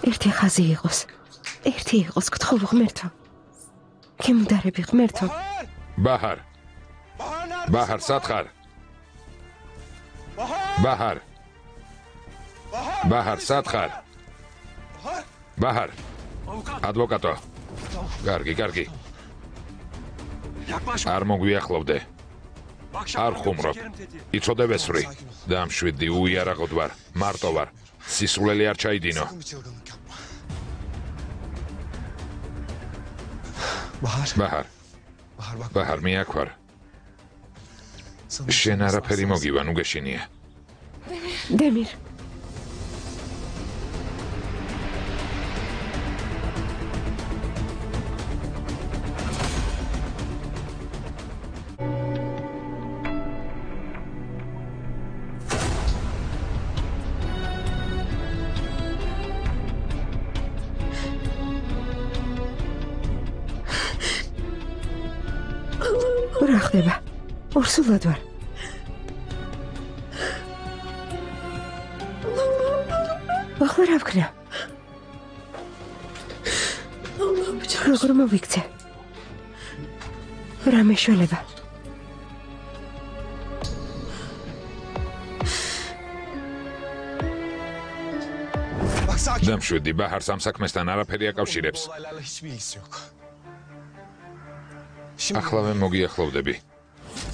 S2: ერთი ხაზი იყოს. ერთი იყოს, გთხოვ ღმერთო. გიმუდარები ღმერთო.
S1: ბაჰარ. ბაჰარ, სათხარ. ბაჰარ. ბაჰარ, სათხარ. ბაჰარ. ადვოკატო. კარგი. არ მოგვიახლოვდე. არ ხუმრობ. იცოდე ვესვრი. დამშვიდი, უიარაღოდ ვარ. მარტო ვარ. სისულელი არ ჩაიდინო. ბაჰარ. ბაჰარ, მე აქ ვარ. შენ არაფერი მოგივა, ნუ გეშინია.
S2: დემირ. რა ხდება? ორსულად ვარ. ახლა რა ვქნა? როგორ მოვიქცე? რა მეშველება?
S1: დამშვიდი, ბაჰარს ამ საქმესთან არაფერი აკავშირებს. ახლავე მოგიახლოვდები.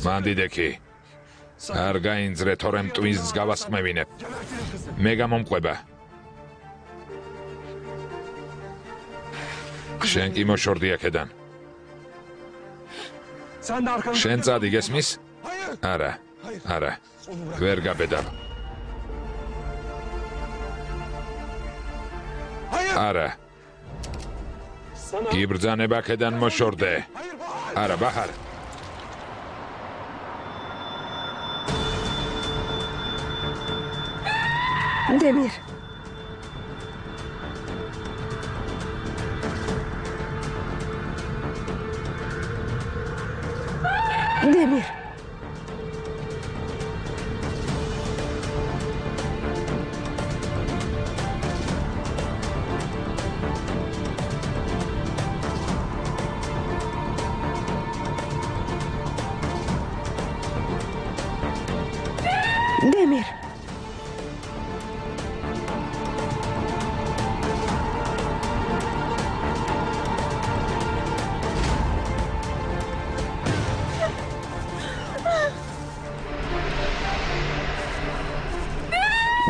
S1: მანდიდექი. არ გაინძრე, თორემ ტვინს გავასყმევინებ. მე გამომყვება. შენ კი მოშორდი აქედან. შენ წადი, გესმის? არა. ვერ გაბედავ. არა. იბრძანებ აქედან მოშორდე. არა, ბაჰარ.
S2: დემირ. დემირ. დემირ.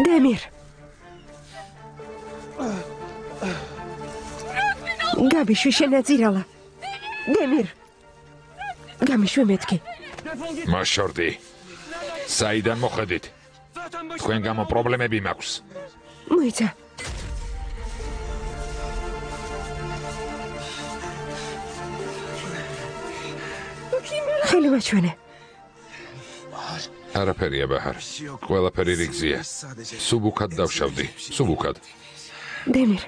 S2: დემირ. გაბიშვი შენაძირალა. დემირ. გამიშვი მეთქი.
S1: მოშორდი. საიდან მოხედით? თქვენ გამო პრობლემები მაქვს.
S2: მოიცა. ხელი მაჩვენე.
S1: არაფერია ბაჰარ. ყველაფერი რიგზია. სუბუქად დავშავდი. სუბუქად.
S2: დემირ.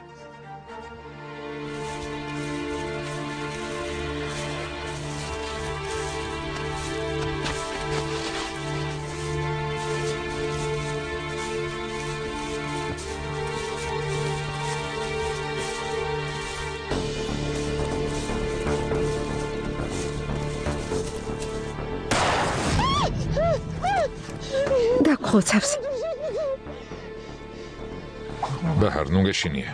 S2: დაგხოცავს.
S1: ბაჰარ, ნუ გეშინია.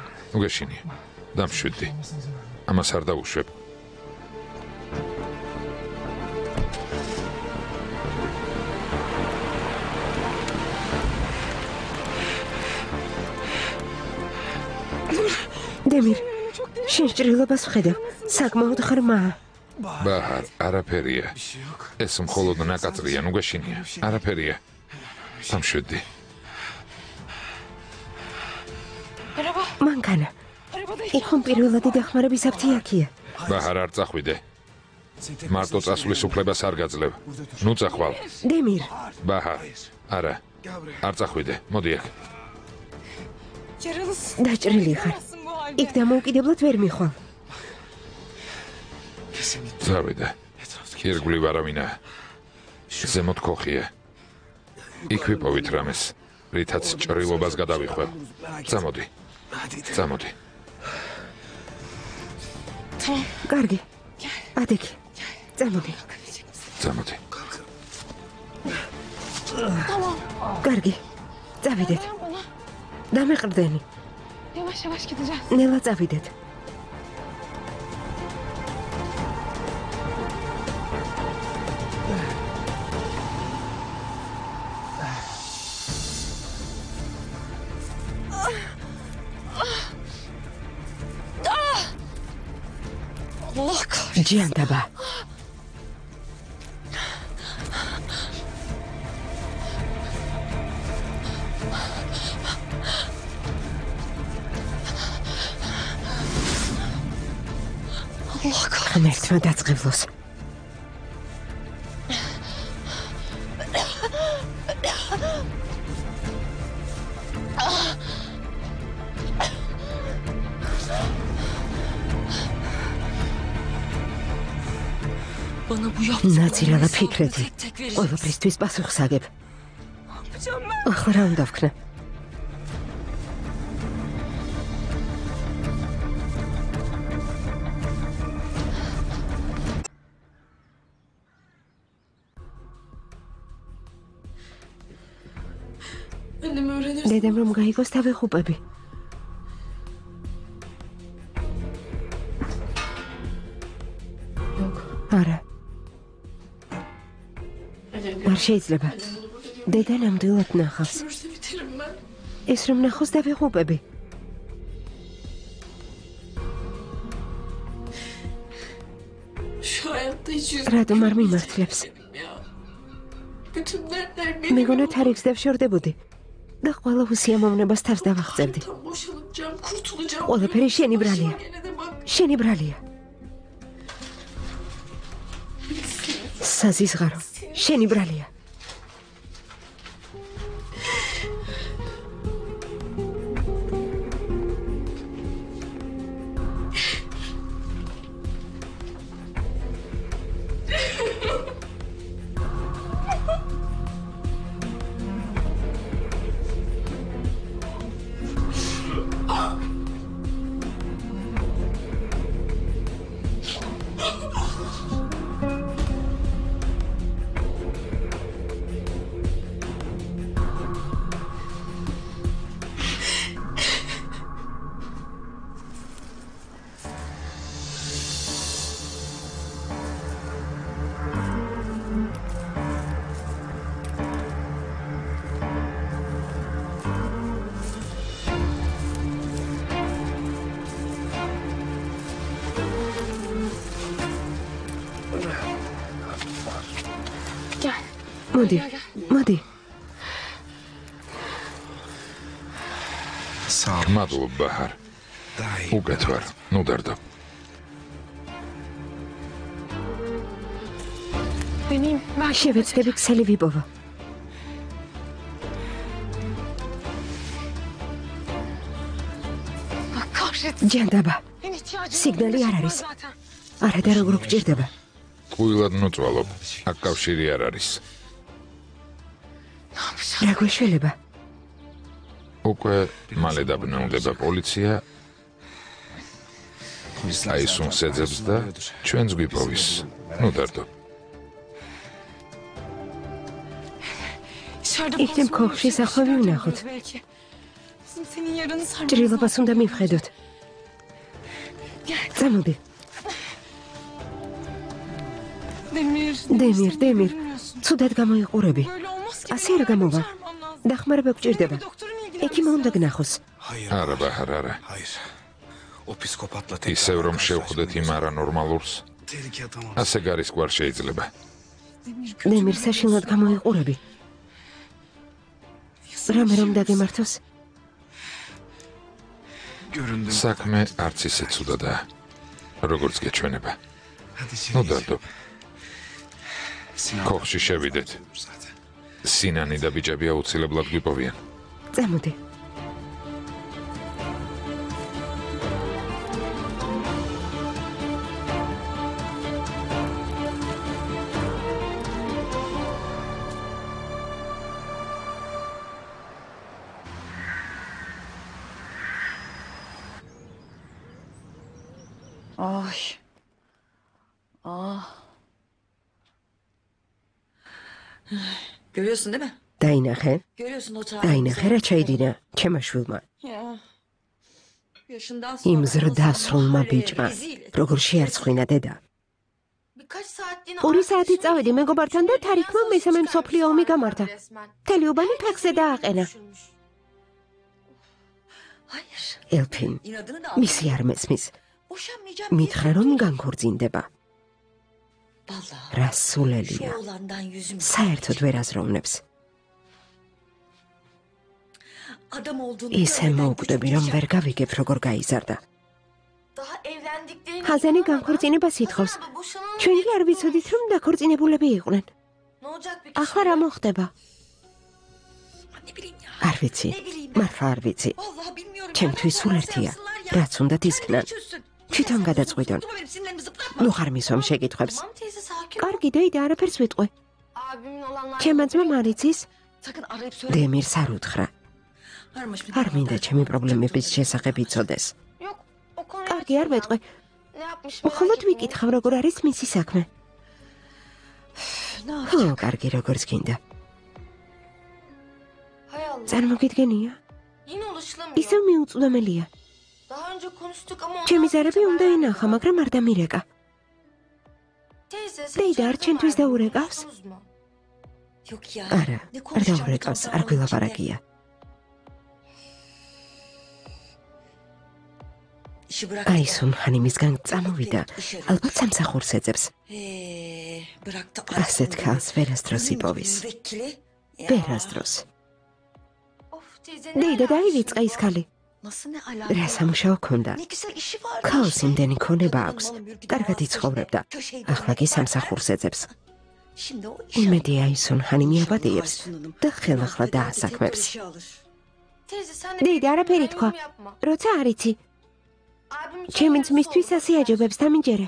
S1: დამშვიდდი. ამას არ დაუშვებ.
S2: დემირ, შენ ჭრილობას ვხედავ. საკმაოდ ღრმაა.
S1: ბაჰარ, არაფერია. ეს მხოლოდ ნაკაწრია, ნუ გეშინია. არაფერია. დამშვიდდი.
S2: მანქანა. იქ პირველადი დახმარების აფთიაქია.
S1: ბაჰარ, არ წახვიდე. მარტო წასვლის უფლებას არ გაძლევ. ნუ წახვალ.
S2: დემირ.
S1: ბაჰარ, არა. არ წახვიდე. მოდი აქ.
S2: დაჭრილი ხარ. იქ დამოუკიდებლად ვერ მიხვალ.
S1: წავიდე. ირგვლივ არავინა. ზემოთ ქოხია. იქ ვიპოვით რამეს, რითაც ჭრილობას გადავიხვევ. წამოდი.
S2: კარგი. ადექი. წამოდი. კარგი. წავიდეთ. დამეყრდენი. ნელა წავიდეთ. ჯანდაბა. ღმერთმა დაწყევლოს. ნაცირალა ფიქრეთი. ყველაფრისთვის პასუხს აგებ. ახლა რა უნდა ვქნა? დედამ რომ გაიგოს დავეხუპები. არა. არ შეიძლება. დედა ნამდვილად ნახავს. ეს რომ ნახოს დავეხუპები. რატომ არ მიმართლებს? მეგონა თარიღს დავშორდებოდი. და ყველა უსიამოვნებას თავს დავახწევდი. ყველაფერი შენი ბრალია. საზიზღარო, შენი ბრალია. მოდი.
S1: მადლობა ბაჰარ. უკეთ ვარ. ნუ დარდო.
S2: შევეცდები ქსელი ვიპოვო. ჯანდაბა. სიგნალი არ არის. არა და როგორ გჭირდება?
S1: ტყუილად ნუწვალობ. აქ კავშირი არ არის.
S2: რა გვეშველება?
S1: უკვე მალე დაბნელდება პოლიცია. აისუნს ეძებს და ჩვენს გვიპოვის. ნუ დარდო.
S2: იქნებ ქოხში სახვევი ვნახოთ. ჭრილობას უნდა მივხედოთ. წამოდი. დემირ, ცუდად გამოიყურები. ასე არ გამოვა. დახმარება გჭირდება. ექიმი უნდა გნახოს.
S1: არა ბაჰარ, არა. ისევ რომ შევხვდეთ იმ არანორმალურს. ასე გარისკვარ შეიძლება.
S2: დემირ, საშინლად გამოიყურები. რამე რომ დაგემართოს?
S1: საქმე არც ისე ცუდადაა. როგორც გეჩვენება. ნუ დარდო. ქოხში შევიდეთ. სინანი და ბიჭები აუცილებლად გვიპოვიან.
S2: წამოდი.
S3: Görüyorsun değil mi?
S2: დაინახე?
S3: Görüyorsun o çağ.
S2: დაინახე რა ჩაიდინა ჩემმა შვილმა.
S3: Yaşından
S2: იმ
S3: sonra
S2: ზრდასრულმა ბიჭმა როგორ შეარცხვინა დედა.
S3: Birkaç saatliğine
S2: ორი საათი წავედი მეგობართან და თარიქმა მესამე მსოფლიო ომი გამართა. თელიუბანი ფეხზე დააყენა.
S3: Hayır.
S2: ელფინ,
S3: İnadını da
S2: მისი არ მესმის.
S3: Boşanmayacağım.
S2: მითხრა რომ განქორწინდება.
S3: Vallahi.
S2: რა
S3: Şu
S2: სულელია.
S3: oğlandan yüzüm.
S2: საერთოდ ვერ აზროვნებს.
S3: Adam olduğunu
S2: ისე მოუკვდები რომ ვერ გავიგებ როგორ გაიზარდა.
S3: Daha evlendiklerini
S2: ხაზანი განქორწინებას ითხოვს. ჩვენ კი არ ვიცოდით რომ დაქორწინებულები იყვნენ.
S3: Ne olacak peki?
S2: ახლა რა მოხდება?
S3: Ne bileyim ya.
S2: არ ვიცი.
S3: Ne bileyim.
S2: მართლა არ ვიცი.
S3: Vallahi bilmiyorum.
S2: ჩემთვის სულ ერთია. რაც უნდა ისქნან. თვითონ გადაწყვიტონ. ნუ ხარ მისვამ შეკითხვებს.
S3: Tamam teyze sakin ol.
S2: კარგი დეიდა არაფერს ვიტყვი.
S3: Abimin olanlar.
S2: ჩემმა ძმამ არ იცის?
S3: Sakın arayıp söyle.
S2: დემირს არ უთხრა.
S3: Aramış mı?
S2: არ მინდა ჩემი პრობლემების შესახებ იცოდეს.
S3: Yok o konuyu.
S2: კარგი არ ვეტყვი.
S3: Ne yapmış?
S2: მხოლოდ ვიკითხავ როგორ არის მისი საქმე.
S3: Ne
S2: ხო,
S3: yapacak?
S2: კარგი როგორც გინდა.
S3: Hay Allah.
S2: წარმოგიდგენია?
S3: Yine ulaşılamıyor.
S2: ისევ მიუწვდომელია.
S3: Daha önce konuştuk ama
S2: ჩემი ზარები უნდა ინახა, მაგრამ არ დამირეკა.
S3: Teyze
S2: დეიდა არ ჩემთვის დაურეკავს?
S3: Yok ya.
S2: არა, არ დაურეკავს, არ გვილაპარაკია.
S3: İşi bırak.
S2: აისუნ ხანი მისგან წამოვიდა. ალბათ სამსახურს ეძებს.
S3: Bıraktı.
S2: ასეთ ქალს ვერასდროს იპოვის. ვერასდროს.
S3: Of teyze.
S2: დეიდა დაივიწყა ის ქალი.
S3: Nasıl ne alaka?
S2: რა სამუშაო ქონდა?
S3: Ne güzel işi var.
S2: ქალს იმდენი ქონება აქვს. კარგად იცხოვრებდა. ახლა კი სამსახურს ეძებს.
S3: Şimdi o
S2: იმედი აისუნ ხანი მიაბადიებს და ხელახლა დაასაქმებს.
S3: Teyze sen de
S2: დეიდა არაფერი თქვა. როცა არ იცი,
S3: Abim
S2: ჩემი ძმისთვის ასე აჯობებს დამიჯერე.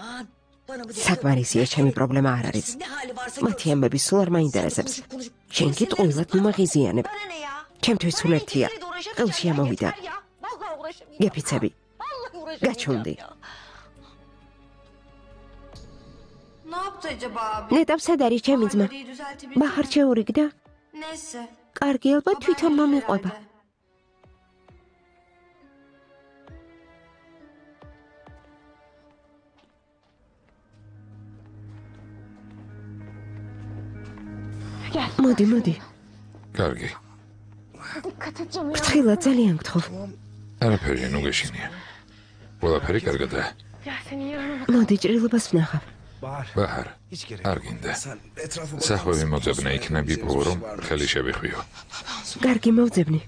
S2: საკმარისია, ჩემი პრობლემა არ არის. მათი ამბები სულ არ მაინტერესებს. შენ კი ტყუილად მომაღიზიანებ. ჩემთვის სულ ერთია. ყელში ამოვიდა. გეფიცები. გაჩუნდი.
S3: Ne yaptı acaba abi?
S2: ნეტავ სად არის ჩემი ძმა?
S3: Hadiyi düzeltebilir
S2: ბაჰარ
S3: mi?
S2: შეურიგდა?
S3: Neyse.
S2: კარგი, ალბათ თვითონ მომიყვება. მოდი, მოდი.
S1: კარგი.
S2: ფრთხილად ძალიან გთხოვ.
S1: არაფერი, ნუ გეშინია. ყველაფერი კარგადაა.
S2: მოდი, ჭრილობას ვნახავ.
S1: ბაჰარ, არ გინდა. სახვევი მოძებნა იქნები ბოლო რომ ხელი შევიხვიო.
S2: კარგი მოვძებნი.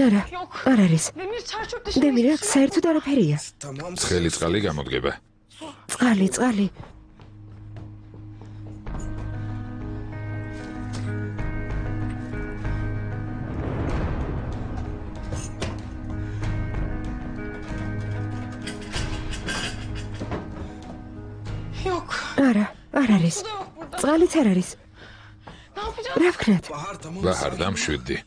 S2: არა, არ არის. დემირ, აქ საერთოდ არაფერია.
S1: ცხელი წყალი გამოდგება.
S2: წყალი. არა, არ არის. წყალიც არ არის. რა ვქნათ?
S1: ბაჰარ დამშვიდდი.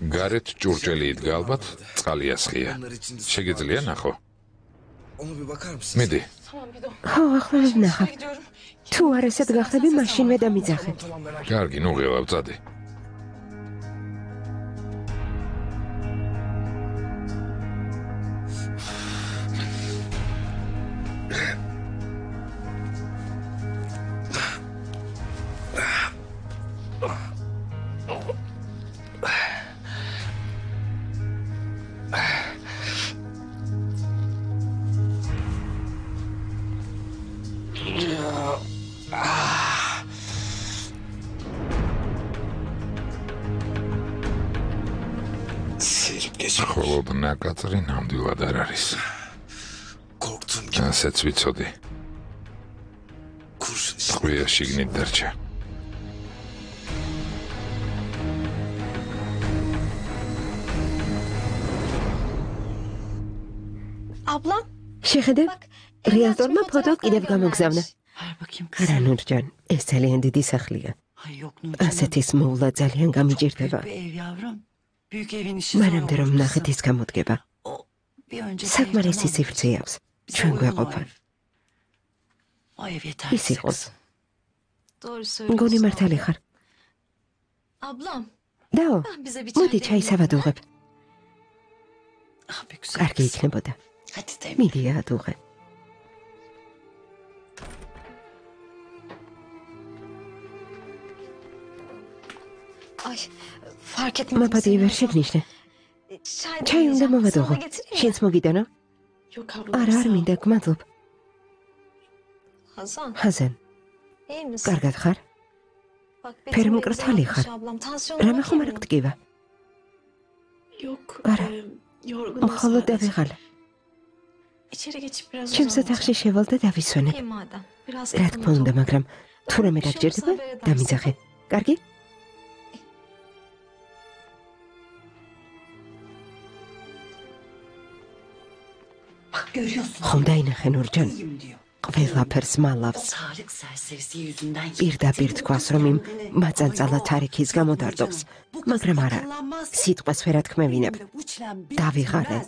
S1: გარეთ ჭურჭელი იდგა ალბათ, წყალი ასხია. შეგიძლია ნახო? მიდი.
S2: ხო, ახლა ვნახავ. თუ არ ესეთ გახდები, მაშინვე დამიძახე.
S1: კარგი, ნუ ღელავ, წადი. მხოლოდ ნაკაწრი ნამდვილად არ არის. ასეც ვიცოდი. ტყვია შიგნით დარჩა.
S4: Ablam,
S2: შეხედე, რეალტორმა ფოტო კიდევ გამოგზავნა.
S6: Ver bakayım
S2: არა,
S6: kızım.
S2: ნურჯან, ეს ძალიან დიდი სახლია.
S6: Ay yok Nurcan.
S2: ასეთ ის მოვლა ძალიან გამიჭირდება.
S6: Küçük bir ev yavrum. Büyük evin işi
S2: მანამდე რომ
S6: zor olur
S2: ნახეთ
S6: kızım.
S2: ის გამოდგება.
S6: O bir önceki
S2: საკმარისი
S6: evden
S2: სივრცე
S6: aldık.
S2: აქვს.
S6: Bize
S2: ჩვენ
S6: uygun o
S2: გვეყოფა.
S6: ev. O ev
S2: ის
S6: yetersiz
S2: იყოს.
S6: kızım.
S4: doğru
S2: მგონი
S4: söylüyorsun.
S2: მართალი ხარ.
S4: Ablam,
S2: დაო,
S4: ben bize bir
S2: მოდი
S4: çay
S2: ჩაის
S4: demleyeyim.
S2: ავადუღებ.
S6: Ah be güzel
S2: კარგი
S6: kızım.
S2: იქნებოდა.
S6: Hadi Demir.
S2: მიდი აადუღე.
S4: Ay, fark etmedim
S2: მაპატი
S4: seni.
S2: ვერ შეგნიშნე. ჩაი უნდა მოვადუღო. შენც მოგიდანო?
S4: Yok ablam.
S2: არა, არ
S4: sağ ol.
S2: მინდა, გმადლობ.
S4: Hazan,
S2: ჰაზან,
S4: iyi misin?
S2: კარგად ხარ?
S4: Bak,
S2: Ferim
S4: Betül
S2: mıknatılı
S4: yapmış
S2: yıkar.
S4: ablam. Tansiyonuna
S2: რამე ხომ არ
S4: bakayım mı?
S2: გტკივა?
S7: Yok.
S2: Ara.
S7: Yorgunum
S2: მხოლოდ
S7: sadece.
S2: დავიღალე.
S7: İçeri geçip biraz
S2: ჩემს
S7: uzanacağım.
S2: ოთახში შევალ და დავისვენე.
S4: İyi madem. Biraz
S2: რა თქმა
S4: yakınım.
S2: უნდა, მაგრამ თუ რამე დაგჭირდება, დამიძახე. კარგი?
S6: Bak görüyorsun.
S2: ხომ დაინახე ნურჯან?
S6: İyiyim diyor.
S2: ყველაფერს
S6: O
S2: მალავს.
S6: Tarık serserisi yüzünden
S2: პირდაპირ თქვას, რომ იმ მაწანწალა თარიქის გამო დარდობს. მაგრამ არა, სიტყვას ვერ ათქმევინებ. დავიღალე.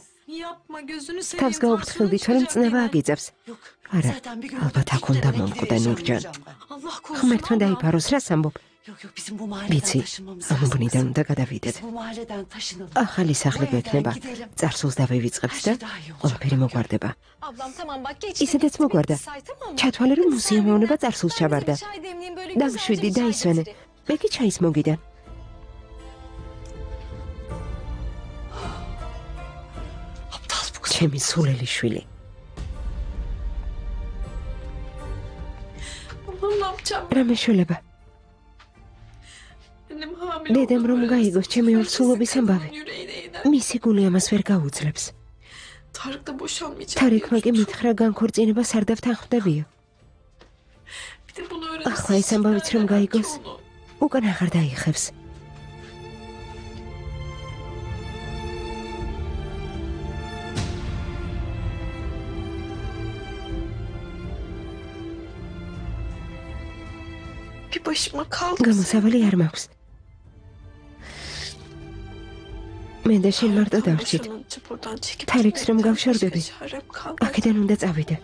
S7: Yapma gözünü seveyim.
S2: თავს გაუფრთხილდი, თორემ წნევა აგიძებს.
S6: Yok.
S2: არა,
S6: Zaten bir gün
S2: ალბათ აქ უნდა მომკვდე ნურჯან.
S7: Allah korusun.
S2: ღმერთმა
S7: ablam.
S2: დაიფაროს, რას ამბობ?
S6: Yok yok bizim bu mahalleden
S2: ვიცი,
S6: taşınmamız
S2: ამ
S6: lazım.
S2: ბუნიდან
S6: kızım.
S2: უნდა გადავიდეთ.
S6: Biz bu mahalleden taşınalım.
S2: ახალი სახლი გვექნება. წარსულს დავივიწყებთ და ყველაფერი მოგვარდება.
S4: Ablam tamam bak geç.
S2: ისედაც მოგვარდა. ჩათვალე, რომ მუსიემოვნება წარსულს ჩაბარდა.
S4: Çay demleyeyim böyle
S2: დამშვიდი,
S4: güzelce bir çay
S2: დაისვენე.
S4: getir.
S2: ბეკი ჩაის მოგიდან.
S6: Aptal bu kız.
S2: ჩემი სულელი შვილი.
S7: Ablam ne yapacağım?
S2: რა მეშველება?
S7: Benim hamile
S2: დედამ რომ
S7: olduğum
S2: გაიგოს ჩემი
S7: öğrenirse
S2: ორსულობის
S7: kadının
S2: ამბავი.
S7: yüreğine iner.
S2: მისი გული ამას ვერ გაუძლებს.
S7: Tarık da boşanmayacak.
S2: თარიქმა კი
S7: diyor.
S2: მითხრა განქორწინებას არ დავთანხმდებიო.
S7: Bir de bunu öğrenirse
S2: ახლა ეს ამბავიც რომ
S7: şikayet
S2: გაიგოს,
S7: eder ki onu.
S2: უკან აღარ დაიხევს.
S7: Bir başıma kaldım.
S2: გამოსავალი არ მაქვს. მე და შენ მარტო დავრჩით.
S7: Boşanınca buradan çekip
S2: Tarık
S7: gitmekten
S2: Sırım
S7: başka
S2: gavşardები.
S7: çarem kalmadı.
S2: აქედან უნდა წავიდე.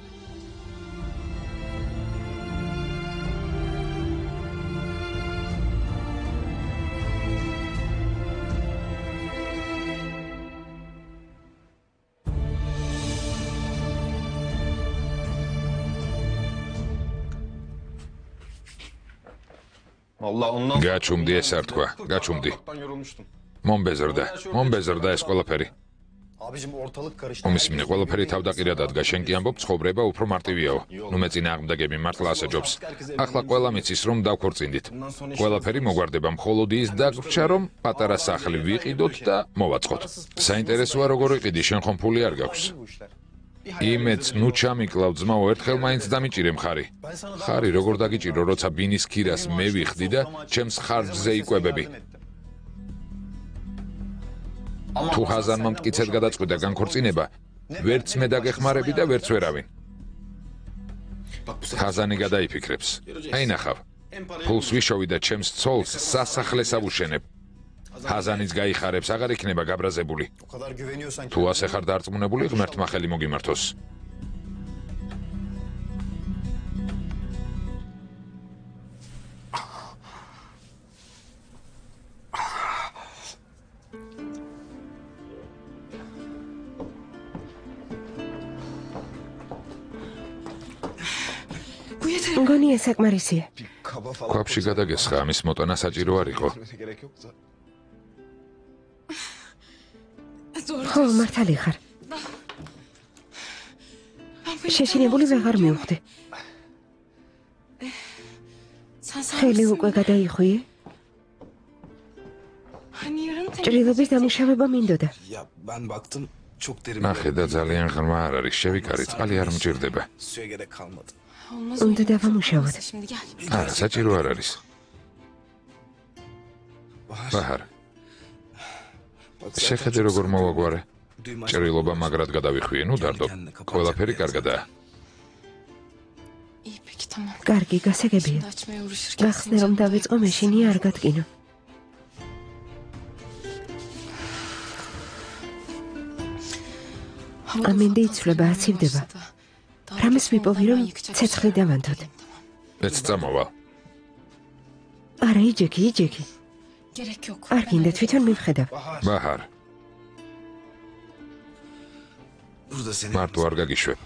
S1: გაჩუმდი ეს არ თქვა, გაჩუმდი. მომბეზრდა ეს ყველაფერი. ომის მინე ყველაფერი თავდაყირად ადგა, შენ კი ამბობ ცხოვრება უფრო მარტივიაო. ნუ მე წინააღმდეგები მართლა ასე ჯობს. ახლა ყველა მიცის რომ დავქორწინდით. ყველაფერი მოგვარდება მხოლოდ ის დაგვრჩა რომ პატარა სახლი ვიყიდოთ და მოვაწყოთ. საინტერესოა როგორ იყიდი, შენ ხომ ფული არ გაქვს. იმეც ნუ ჩამიკლავ ძმაო, ერთხელ მაინც დამიჭირე მხარი. ხარი როგორ დაგიჭირო, როცა ბინის ქირას მე ვიხდი და ჩემს ხარჯზე იკვებები. თუ ხაზანმა მტკიცედ გადაწყვიტა განქორწინება, ვერც მე დაგეხმარები და ვერც ვერავინ. ხაზანი გადაიფიქრებს. აი ნახავ, ფულს ვიშოვი და ჩემს ცოლს სასახლეს ავუშენებ. ხაზანიც გაიხარებს, აღარ იქნება გაბრაზებული. თუ ასე ხარ დარწმუნებული, ღმერთმა ხელი მოგიმართოს.
S2: მგონი ეს საკმარისია.
S1: ქვაბში გადაგესხა, ამის მოტანა საჭირო არ იყო.
S2: ხო, მართალი ხარ. შეშინებული ვეღარ მივხვდი. ხელი უკვე გადაიხვიე? ჭრილობის დამუშავება მინდოდა.
S1: ნახე და ძალიან ღრმა არ არის, შევიკარი, წყალი არ მჭირდება.
S2: უნდა დავამუშავოთ.
S1: არა, საჭირო არ არის. ბაჰარ, შეხედე როგორ მოვაგვარე. ჭრილობა მაგრად გადავიხვიე, ნუ დარდო. ყველაფერი კარგადაა.
S2: კარგი, გასაგებია. გახსნე რომ დავიწყო, მეშინია არ გატკინო. ამინდი იცვლება, აცივდება. რამეს ვიპოვი რომ ცეცხლი დავანთოთ.
S1: მეც წამოვალ.
S2: არა, იჯექი. არ გინდა თვითონ მივხედავ.
S1: ბაჰარ. მარტო არ გაგიშვებ.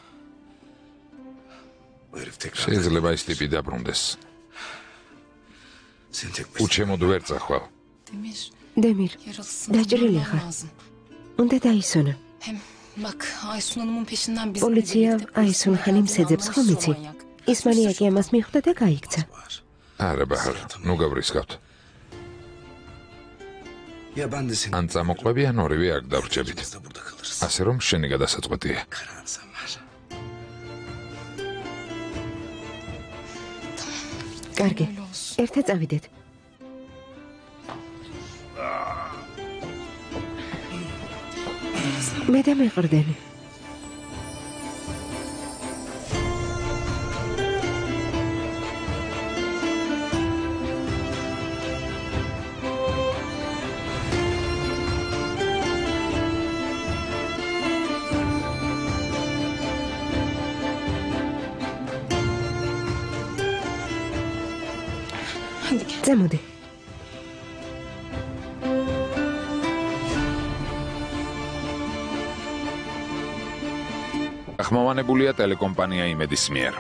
S1: შეიძლება ის ტიპი დაბრუნდეს. უჩემოდ ვერ წახვალ.
S2: დემირ, დაჭრილი ხარ. უნდა დაისვენო. პოლიცია აისუნ ხანიმს ეძებს, ხომ იცი? ის მანიაკი ამას მიხვდა და გაიქცა.
S1: არა, ბაჰარ, ნუ გავრისკავთ. ან წამოყვები, ან ორივე აქ დავრჩებით. ასე რომ შენი გადასაწყვეტია.
S2: კარგი, ერთად წავიდეთ. მე და მეყრდენი. წამოდი.
S1: ახმოვანებულია ტელეკომპანია იმედის მიერ.